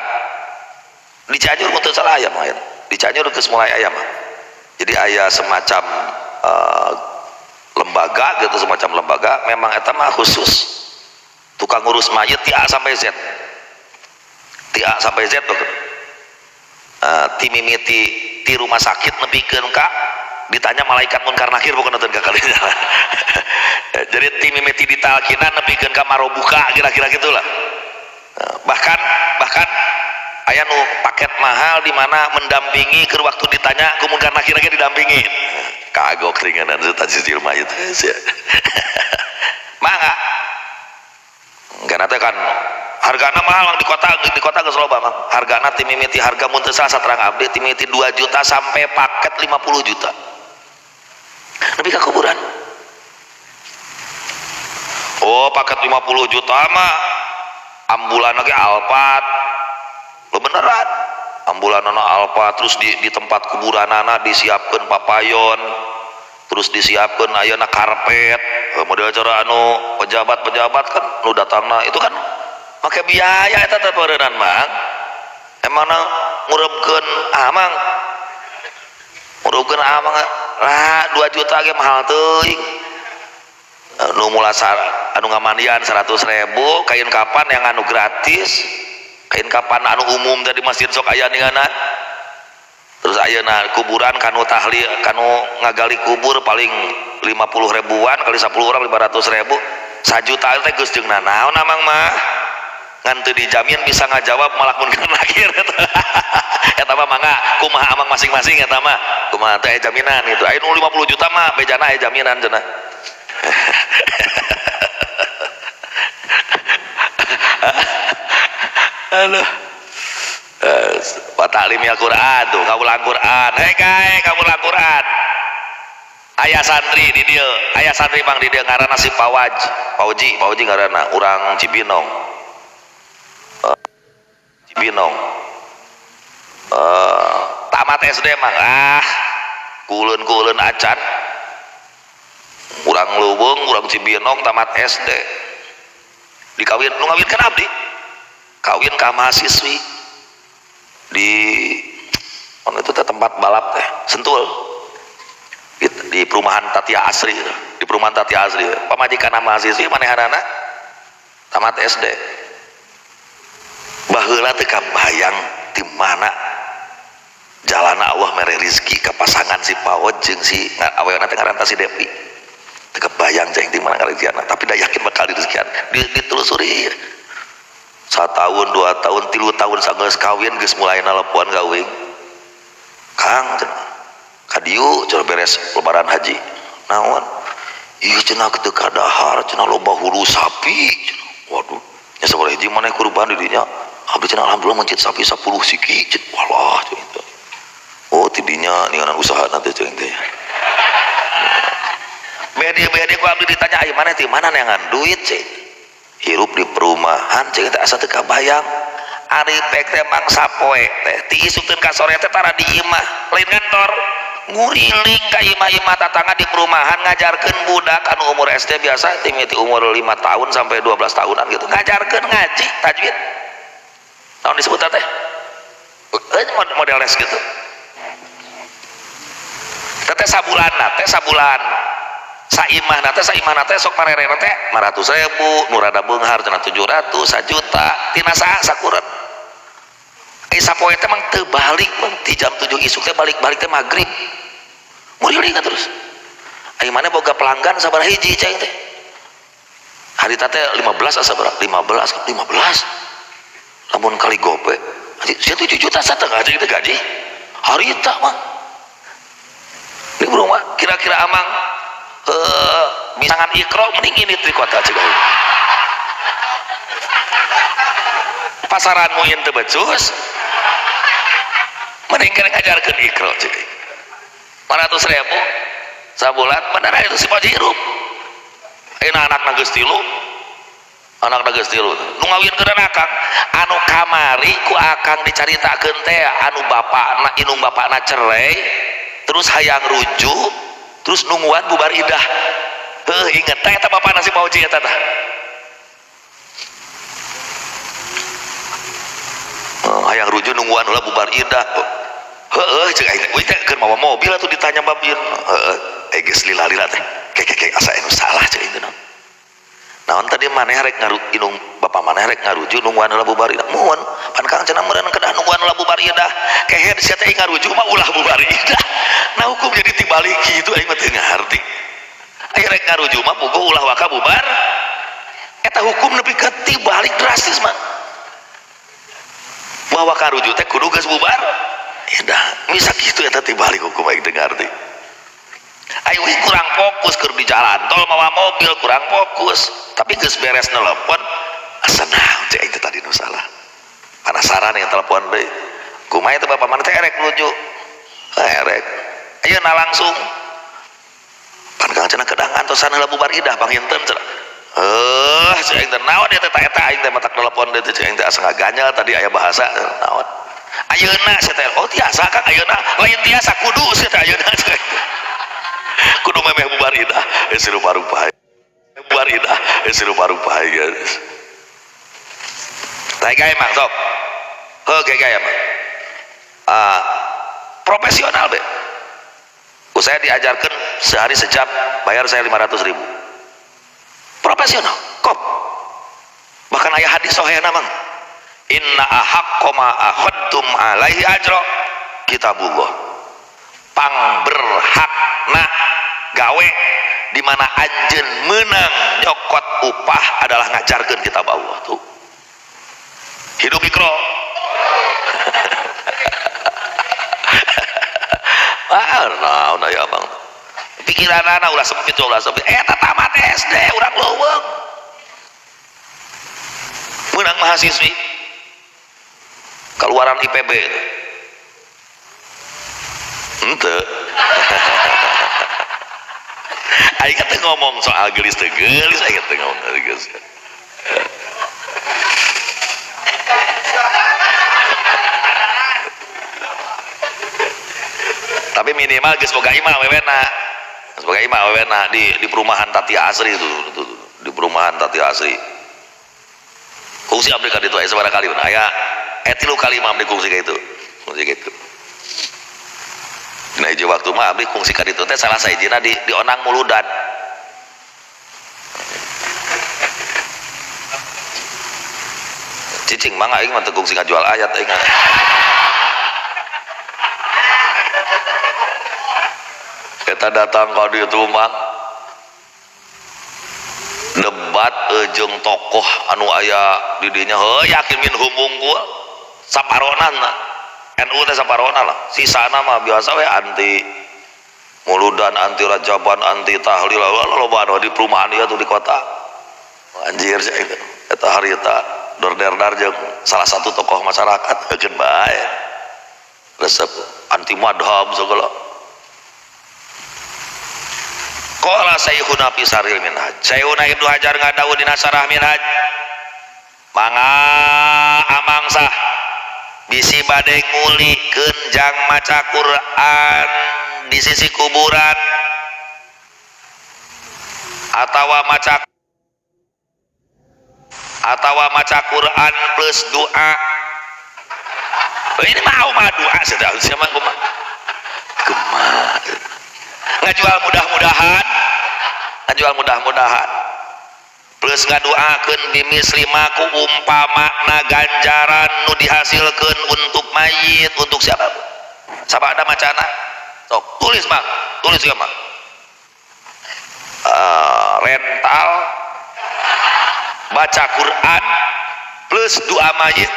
di Cianjur mun teu salah aya mah di Cianjur geus mulai aya mah jadi aya semacam lembaga gitu semacam lembaga memang eta mah khusus tukang ngurus mayit ti A sampai Z ti A sampai Z ti mimiti ti rumah sakit nepikeun ka ditanya malaikat munkar nakir bukan nonton kalinya jadi tim mimiti ditalkinan nepikeun ka marobuka kira-kira gitulah bahkan aya nu paket mahal di mana mendampingi ke waktu ditanya ku munkar nakir lagi didampingi kagok ringanan eta cicil mayit mangga karena teh kan hargana mahal di kota geus loba mah hargana tim mimiti harga mun teu salah saterang abdi tim mimiti 2 juta sampai paket 50 juta nepi ka kuburan. Oh paket 50 juta mah ambulan lagi Alphard lo beneran ambulan Alphard terus di tempat kuburanana disiapkeun papayon terus disiapkeun ayeuna karpet model cara anu pejabat kan nu datangna itu kan make biaya eta teh beureunan mang emangna ngurupkeun amang lah 2 juta ge mahal teuing nu mulasara anu ngamandian 100.000 kain kapan yang anu gratis kain kapan anu umum tadi masjid sok aya ningana terus ayeuna kuburan kanu tahlil kanu ngagali kubur paling 50 ribuan kali 10 orang 500.000 1 juta teh geus jeung naon amang mah ngan teu dijamin bisa ngajawab malah mun kan akhir eta mah mangga kumaha amang masing-masing eta mah kumaha teh jaminan gitu aya nu 50 juta mah bejana aya jaminan cenah aduh wa ta'limil Quran tuh ngaulang Quran kae ngaulang Quran aya santri di dieu aya santri mang di dieu ngaranna si Pauji ngaranna urang Cibinong tamat SD mah kuleun acan urang Leuweung urang Cibinong tamat SD dikawin nu ngawinkeun abdi kawin ka mahasiswi di mana itu teh tempat balap teh Sentul di perumahan Tatia Asri pamajikan mahasiswi manehanana tamat SD baheula teh kabayang di mana jalan Allah mere rezeki ka pasangan si Pawod jeung si aweuna teh ngaranna si Depi teu kebayang cai di mana rezekiana tapi da yakin bakal direzekian ditelusuri 1 tahun 2 tahun 3 tahun sageus kawin geus mulai nelpon gawing Kang ka dieu cenah beres lebaran haji naon ieu cenah teu kadahar cenah loba hulu sapi waduh nya sabaraha hiji maneh kurban di dinya abdi cenah alhamdulillah mencit sapi 10 siki cenah walah cenah teh oh tidinya ninganan usaha nanti cenah teh bede ku abdi ditanya ai mana ti mana neangan duit cek hirup di perumahan cek teh asa teu kabayang ari pek teh mangsa poe teh tiisukeun ka sore teh tara di imah lain kantor nguriling ka imah-imah tatangga di perumahan ngajarkeun budak anu umur SD biasa timiti umur 5 tahun sampai 12 tahunan gitu ngajarkeun ngaji tajwid naon disebut teh model les gitu teh sabulan saimah teh sok marere teh 500.000 nu rada beunghar cenah 700 1 juta tina saha sakureun sapoe teh mang teu balik mang ti jam 7 isuk teh balik teh magrib nguriling terus ai mana boga pelanggan sabaraha hiji cai teh harita teh 15 asa berapa 15 lamun kali gope 7 juta satengah teh gaji harita mah ini belum kira-kira amang misangan ikro mending ini di kota Cigawi pasaranmu yang tebecus mending kena ngajarkan ikro Cigawi 400.000 sabulan benar itu si pajirup ini anak nageus tilu nu ngawinkeun akang anu kamari ku akang dicaritakeun teh anu bapakna inung bapakna cerai terus hayang rujuk terus nungguan bubar idah inget teh eta bapak nasi mau eta tah hayang rujuk nungguan ulah bubar idah heueuh ceuk aing we teh keur mawa mobil atuh ditanya babin heueuh geus lila-lila teh kek asa anu salah ceuk aing naon tadi maneh rek inung bapak maneh rek ngarujuk nungguan ulah bubar idah mohon pan kang cenah meureun kedah nungguan ulah bubar idah kehe sia teh ngarujuk mah ulah bubar idah nah hukum jadi tibalik kitu aing mah teu ngarti aya rek ngarujuk mah puguh ulah waka bubar eta hukum nepi ka tibalik drastis mah bahwa karujuk teh kudu geus bubar dah bisa kitu eta tibalik hukum aing teu ngarti ayo kurang fokus keur di jalan tol mawa mobil kurang fokus tapi geus beres nelpon asa naon cek aing tadi nu salah penasaran yang telepon deui kumaha teh bapak mana teh erek nuju erek ayeuna langsung pan kang cenah kedah ngantosan heula bubar idah panginten cenah cek aing teh naon eta aing teh matak telepon deui cek aing teh asa ngaganyel tadi aya bahasa naon ayeuna sia teh oh tiasa kang ayeuna lain tiasa kudu sia teh ayeuna kudu memeh bubar idah rupa-rupa bubar idah rupa-rupa guys gaya emang sok gaya emang profesional be saya diajarkan sehari sejam bayar saya 500.000 profesional kop bahkan ayah hadis sahih namang inna ahaqqo ma akhadtum alaihi ajra kitabullah pang berhakna gawe di mana anjeun menang nyokot upah adalah ngajarkeun kitab Allah tuh hidup ikro naon aya abang pikiranana ulah sempit eta tamat SD urang leuweung menang mahasiswi keluaran IPB itu ente aing teh ngomong soal gelis teh gelis aing teh ngomong gelis tapi minimal geus boga imah wewena di perumahan Tati Asri itu di perumahan Tati Asri kungsi abdi ka ditu aya sabaraha kali aya 3 kali mah abdi kungsi ka itu nah hiji waktu mah abdi kungsi ka ditu teh salah sahijina di onang muludan cicing mah aing mah teu kungsi ngajual ayat aing eta datang ka ditu mah debat jeung tokoh anu aya di dinya heuh yakin minhum unggul saparonan NU teh saparona lah sisana mah biasa we anti muludan anti rajaban anti tahlil loba anu di perumahan ieu tuh di kota anjir eta harita dor-derdar jeung salah satu tokoh masyarakat eukeun bae resep anti madhab segala qala sayyiduna fi saril minhaj sayyiduna Ibnu Hajar ngadawu dina sarah minhaj mangga amangsah bisi bade ngulikeun jang maca Quran di sisi kuburan atawa maca Quran plus doa. Ini mau mah doa sudah sama kumaha ngajual mudah-mudahan plus ngadoakeun bimislimaku umpamana ganjaran nu dihasilkeun untuk mayit untuk siapa ada macana sok tulis ya Bang rental baca Quran plus doa mayit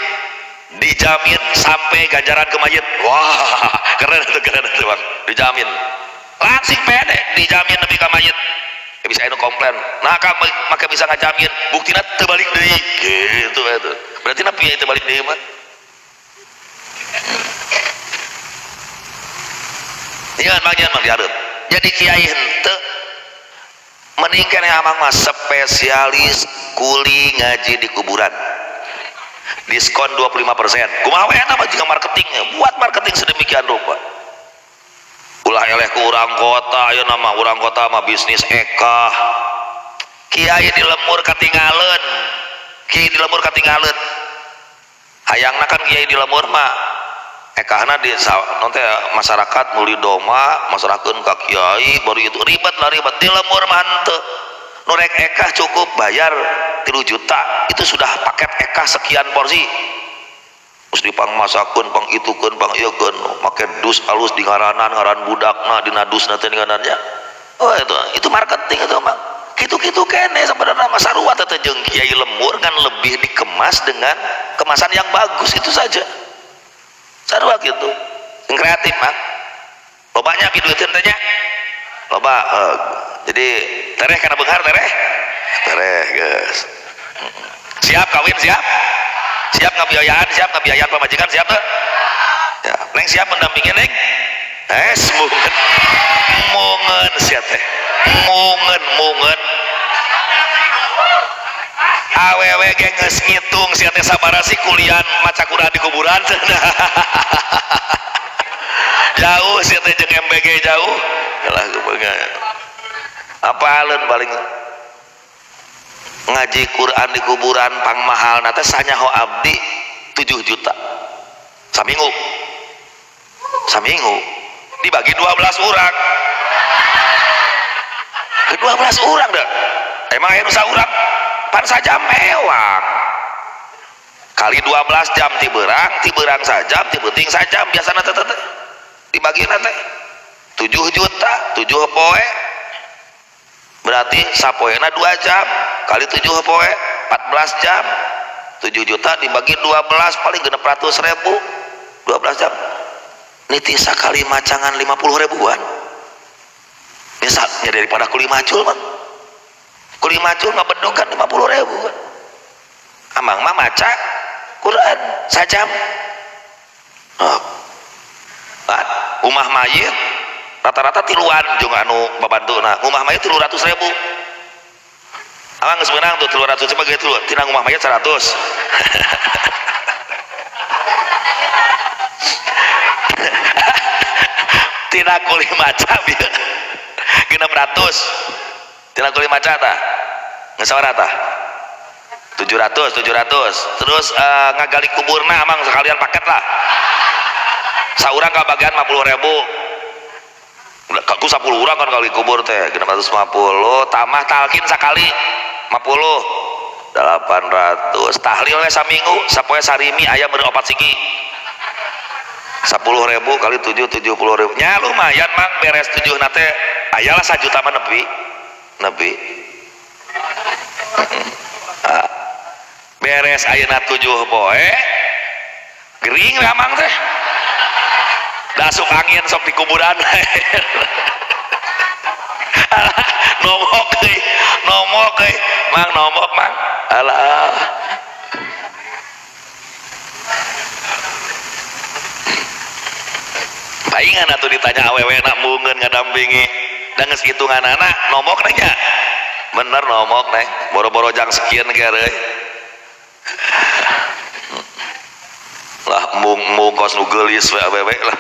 dijamin sampai ganjaran ke mayit. Wah keren itu Bang, dijamin langsing pede dijamin nepi ka mayit bisa anu komplain nah maka bisa ngajamin buktina terbalik deui gitu itu berarti nepi itu balik deui mah jangan Bang dihareup jadi kiai henteu meningkan yang amang mah spesialis kuli ngaji di kuburan diskon 25%. Kumaha we eta mah juga marketingnya buat marketing sedemikian rupa ulah eleh ke urang kota ayeuna nama urang kota mah bisnis ekah kiai di lemur katingaleun hayangna kan kiai di lemur mah ekahna di nanti masyarakat muli doma masyarakat ka kiai baru itu ribet di lemur mah henteu nu rek ekah cukup bayar 3 juta itu sudah paket ekah sekian porsi terus dipangmasakeun pang itukeun pang ieukeun make dus alus di ngaran budakna dina dusna teh ngarannya oh itu marketing itu Bang kitu-kitu kene sebenarnya mah sarua teh jeung kiai lemur kan lebih dikemas dengan kemasan yang bagus itu saja sarua gitu yang kreatif Bang lobanya pidueutkeun teh nya loba jadi tereh kana beunghar tereh geus siap kawin siap ngabiayaan pamajikan siap tuh ya neng siap mendampingi neng mungen siap teh mungen awewe ge geus ngitung siap teh sabaraha sih kuliah maca Quran di kuburan jauh siap teh jeung MBG jauh lah kebeunga apaleun paling ngaji Quran di kuburan pangmahal nate sanyaho abdi 7 juta saminggu dibagi 12 orang 12 orang dah emang anu saurang pan saja mewah kali 12 jam tiberang sajam tibeting sajam biasana teh dibagi nate 7 juta 7 poe berarti sapoena 2 jam kali 7 poe 14 jam 7 juta dibagi 12 paling 600.000 12 jam niti sakali macangan 50 ribuan misalnya daripada kuli macul man kuli macul ngabedokan 50 ribu kan amang mah maca Quran sajam umah mayit rata-rata tiluan jeung anu babantuna umah mayit 300.000 amang geus meunang tuh 300 sebagai tilu tina umah mayit 100 tina kuli maca bieu 600 tina kuli maca tah geus sabaraha tah 700 terus ngagali kuburna amang sekalian paket lah saurang kabagian 50.000 aku 10 orang kan kali kubur teh 650 tamah talkin sakali 50 800 tahlil we saminggu sapoe sarimi aya beureum 4 sigi 10.000 kali 7 70.000 nya lumayan Mang beres 7 nate ayalah 1 juta mah nepi beres ayeuna 7 poe gering we Mang teh dasuk angin sok di kuburan nomok Mang nomok Mang alah paingan atuh ditanya awewe nak mungeun ngadampingi da geus hitunganana nomok nanya bener nomok neng boro-boro jang sekian ge lah mung kos nu geulis we awewe lah.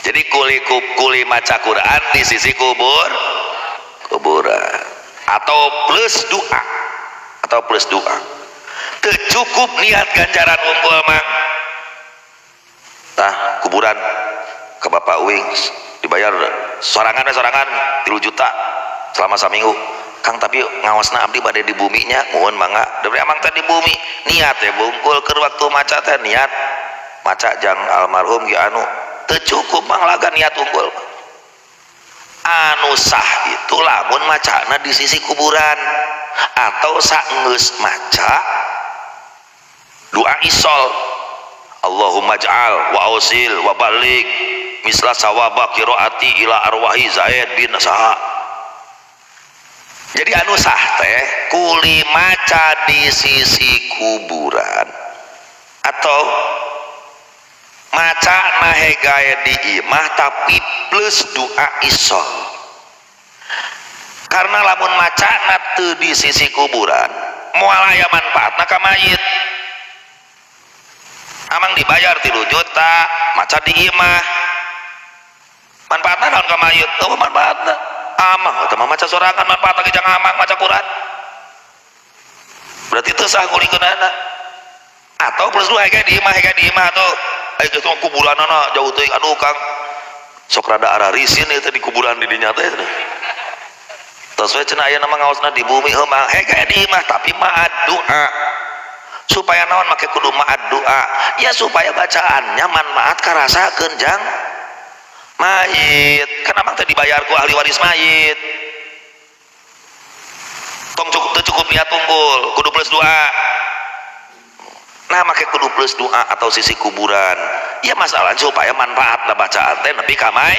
Jadi kuli maca Quran di sisi kuburan atau plus doa teu cukup niat ganjaran unggul mang tah kuburan ke Bapak Uing dibayar sorangan 3 juta selama saminggu Kang, tapi ngawasna abdi bade di buminya mohon mangga dari amang teh di bumi niat ya bungkul ke waktu maca teh niat maca jang almarhum ya anu teu cukup mang laga niat unggul anu sah itu lamun macana di sisi kuburan atau saenggeus maca doa isol Allahumma ja'al wa ausil wa balik misla sawaba qiraati ila arwahi Zaid bin Saha. Jadi anu sah teh kuli maca di sisi kuburan atau maca nahe gaya di imah tapi plus doa isol, karena lamun maca teu di sisi kuburan moal aya manfaatna ka mayit amang dibayar 3 juta maca di imah manfaatna naon ka mayit? Oh manfaatna amang teh maca sorangan manfaatna ge jang amang maca Quran berarti teu sah ngulikeunana atau plus dua hege di imah tuh ayo geus kuburanana jauh teuing aduh Kang sok rada ararisin itu di kuburan di dinya teh tos we cenah aya nama ngaosna di bumi heuh mah hege di imah tapi ma'ad doa supaya naon make kudu ma'ad doa ya supaya bacaannya manfaat karasakeun jang mayit kan amang teh dibayar ku ahli waris mayit tong cukup niat unggul kudu plus doa. Nah make kudu plus doa atau sisi kuburan ya masalah supaya manfaat na bacaan teh nepi ka may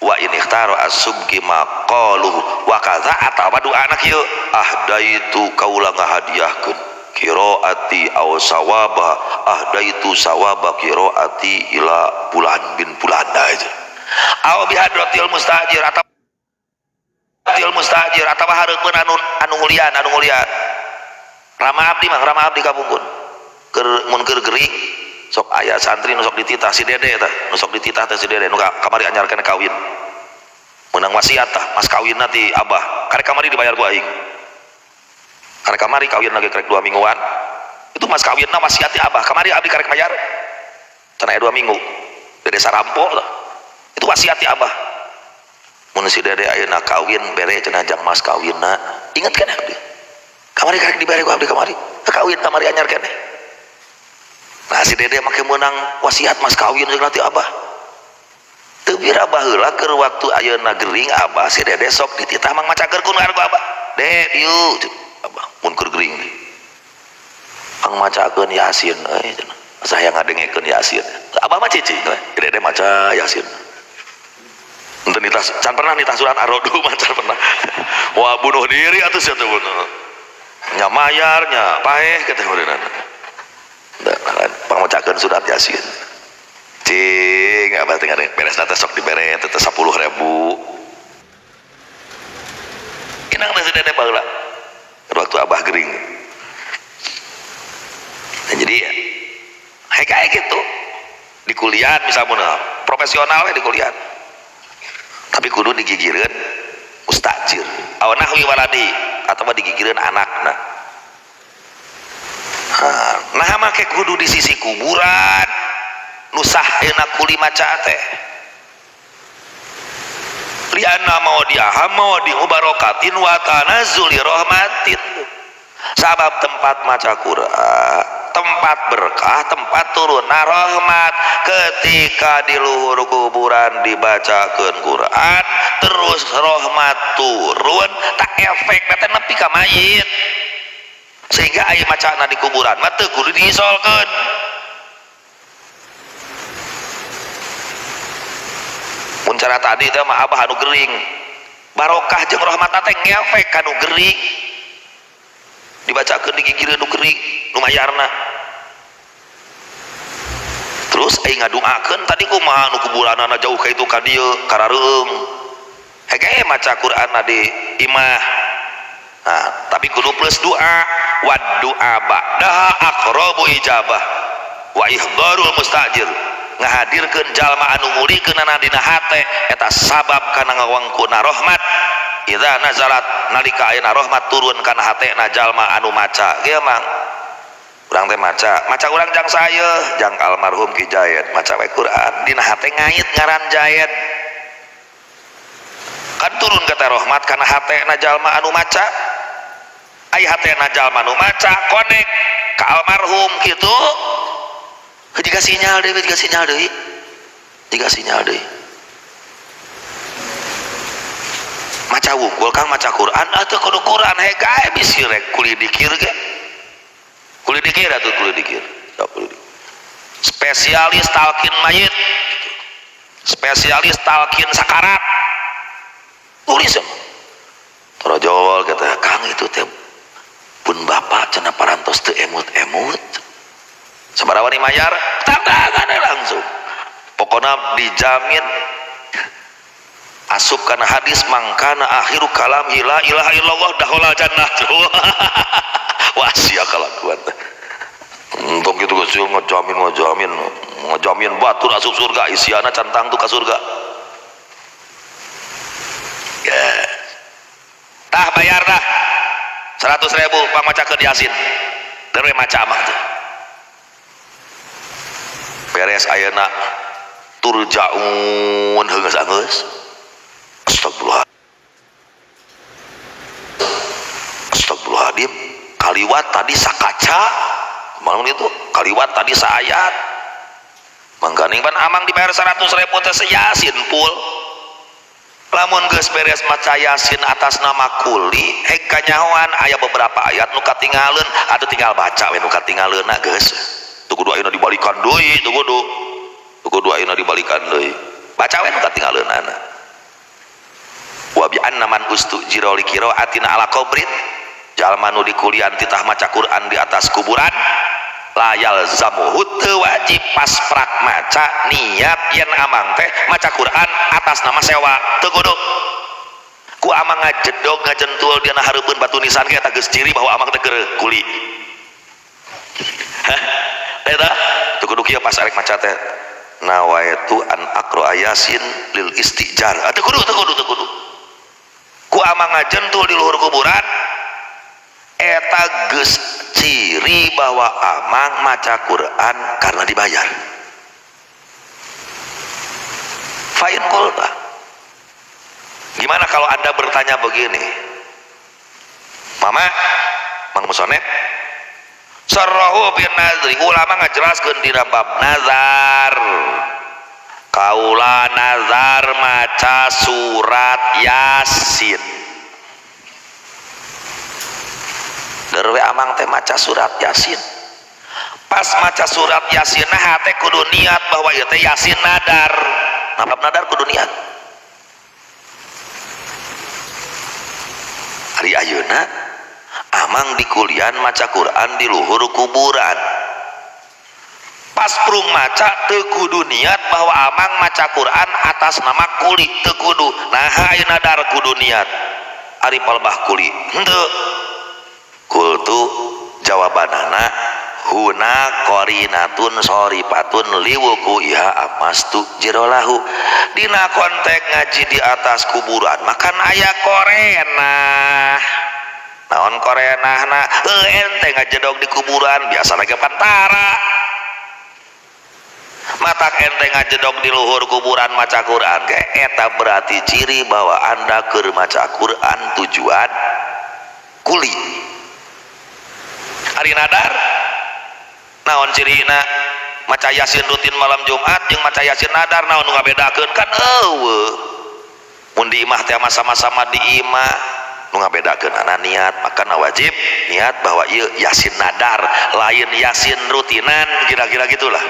wa in ikhtaro as-subki maqalu wa kadza atawa doa anak ieu ahdaitu kaula ngahadiahkeun qiraati aw sawaba ahdaitu sawaba qiraati ila bulan bin bulanda aja aw bihadratil mustajir atau hareupeun anu ngulian Rama abdi kapungkur mun keur gering sok aya santri nu sok dititah si dede tah nu sok dititah teh si dede nu kamari anyarkeun kawin meunang wasiat tah mas kawinna ti abah karek kamari dibayar ku aing karek kamari kawin lagi karek 2 mingguan itu mas kawinna wasiat ti abah kamari abdi karek bayar cenah aya 2 minggu dede sarampo tah itu wasiat ti abah mun si dede ayeuna kawin bere cenah jang mas kawinna inget kan abdi kamari karek dibere ku abdi kamari kawin kamari anyar keneh nah si dede make meunang wasiat mas kawin jeung nanti abah teu bira baheula keur waktu ayeuna gering abah si dede sok dititah mang macakeun ku abah dek dieu abah mun keur gering mang macakeun yasin euy cenah saya ngadengekeun yasin abah mah cicing we dede maca yasin enten nitah can pernah nitah surat ar-rodu macan pernah wah bunuh diri atuh sia teh bunuh nyamayarnya paeh kata meureunana pangocakeun surat yasin cing abah teh beresna teh sok dibere teh 10.000 inang teh sedene baheula waktu abah gering nah, jadi kayak gitu di kuliah misalnya profesional di kuliah tapi kudu digigireun mustajir aw nahwi waladi atau digigireun anakna nah make kudu di sisi kuburan nusah enak kuli maca teh lianna mau di ubarokatin wa tanazzuli rahmatin sabab tempat maca Quran tempat berkah tempat turun rahmat ketika di luhur kuburan dibacakeun Quran terus rahmat turun tak efek teh nepi ka mayit sehingga aya macana di kuburan mah teu kudu diisolkeun mun cara tadi teh mah abah anu gering barokah jeung rahmat teh ngefek kanu gering dibacakeun digigireun nu gering nu mayarna terus terus ngaduakeun tadi kumaha nu kuburanana jauh ka itu ka dieu karareung hege maca Quran di imah. Nah, tapi kudu plus doa wa doa ba'daha aqrabu ijabah wa ihdarul mustajir ngahadirkeun jalma anu ngulikeunana dina hate eta sabab kana ngawangkuna rahmat idza nazalat nalika ayeuna rahmat turun kana hatena jalma anu maca kieu mang urang teh maca urang jang saya jang almarhum Ki Jayed maca we Quran dina hate ngait ngaran Jayed kan turun kata rahmat kana hatena jalma anu maca ai hatena jalma anu maca konek ka almarhum kitu jiga sinyal deui maca wungkul kang maca Quran atuh kudu Quran hegae bisi rek kuli dikir ge kuli dikir spesialis talqin mayit spesialis talqin sakarat tulis torojol kata kang itu teh pun bapak cenah parantos teu emut-emut sabaraha wani mayar tandangan langsung pokona dijamin asup kana hadis mangkana akhiru kalam la ilaha illallah dakhulal jannah. Wah sia kalakuan untuk gitu geus ngajamin batur asup surga isiana cantang tuh ka surga ya tah bayar dah 100.000 pamacakeun Yasin deure maca mah teh beres ayeuna turjaun heunggeus astagfirullahaladzim kaliwat tadi sakaca malam itu kaliwat tadi saayat mangganing pan amang dibayar 100.000 teh Yasin full lamun geus beres maca Yasin atas nama kuli hek kanyahoan aya beberapa ayat nu katinggalin atau tinggal baca we nu katinggalina geus teu kudu ayeuna dibalikan deui teu kudu ayeuna dibalikan deui baca we nu katinggalinana wa bi anna man ustujira li qiraatin ala qabrin jalma nu dikulian titah maca Quran di atas kuburan layal zamuhu teu wajib pas prak maca niat yen amang teh maca Quran atas nama sewa teu kudu ku amang ngajedog ngajentul dina hareupeun batu nisan ge eta geus ciri bahwa amang teh keur kuli eta teu kudu kieu pas arek maca teh nawaitu an aqra Yasin lil istijar teu kudu ku amang ngajentul di luhur kuburan eta geus ciri bahwa amang maca Quran karena dibayar. Fa'in qulta gimana kalau anda bertanya begini mama mang musonep sarrahu bin nazri ulama ngajelaskeun dina bab nazar kaula nazar maca surat Yasin derwe amang teh maca surat Yasin pas maca surat Yasin nah hate kudu niat bahwa ieu teh Yasin nadar nabab nadar kudu niat hari ayeuna amang di kulian maca Quran di luhur kuburan pas prung maca teu kudu niat bahwa amang maca Quran atas nama kuli teu kudu nah ayeuna nadar kudu niat ari palbah kuli henteu kultu jawabanana huna qarinatun soripatun liwuku iha amastu jirolahu dina konteks ngaji di atas kuburan makan aya korena naon korenahna ente ngajedog di kuburan biasa lagi pantara matak ente ngajedog di luhur kuburan maca Quran ke eta berarti ciri bahwa anda keur maca Quran tujuan kuli hari nadar naon cirina maca Yasin rutin malam Jumat jeung maca Yasin nadar naon nu ngabedakeun kan eueuh mun di imah teh sama-sama di imah nu ngabedakeun ana niat maka wajib niat bahwa ieu Yasin nadar lain Yasin rutinan kira-kira gitulah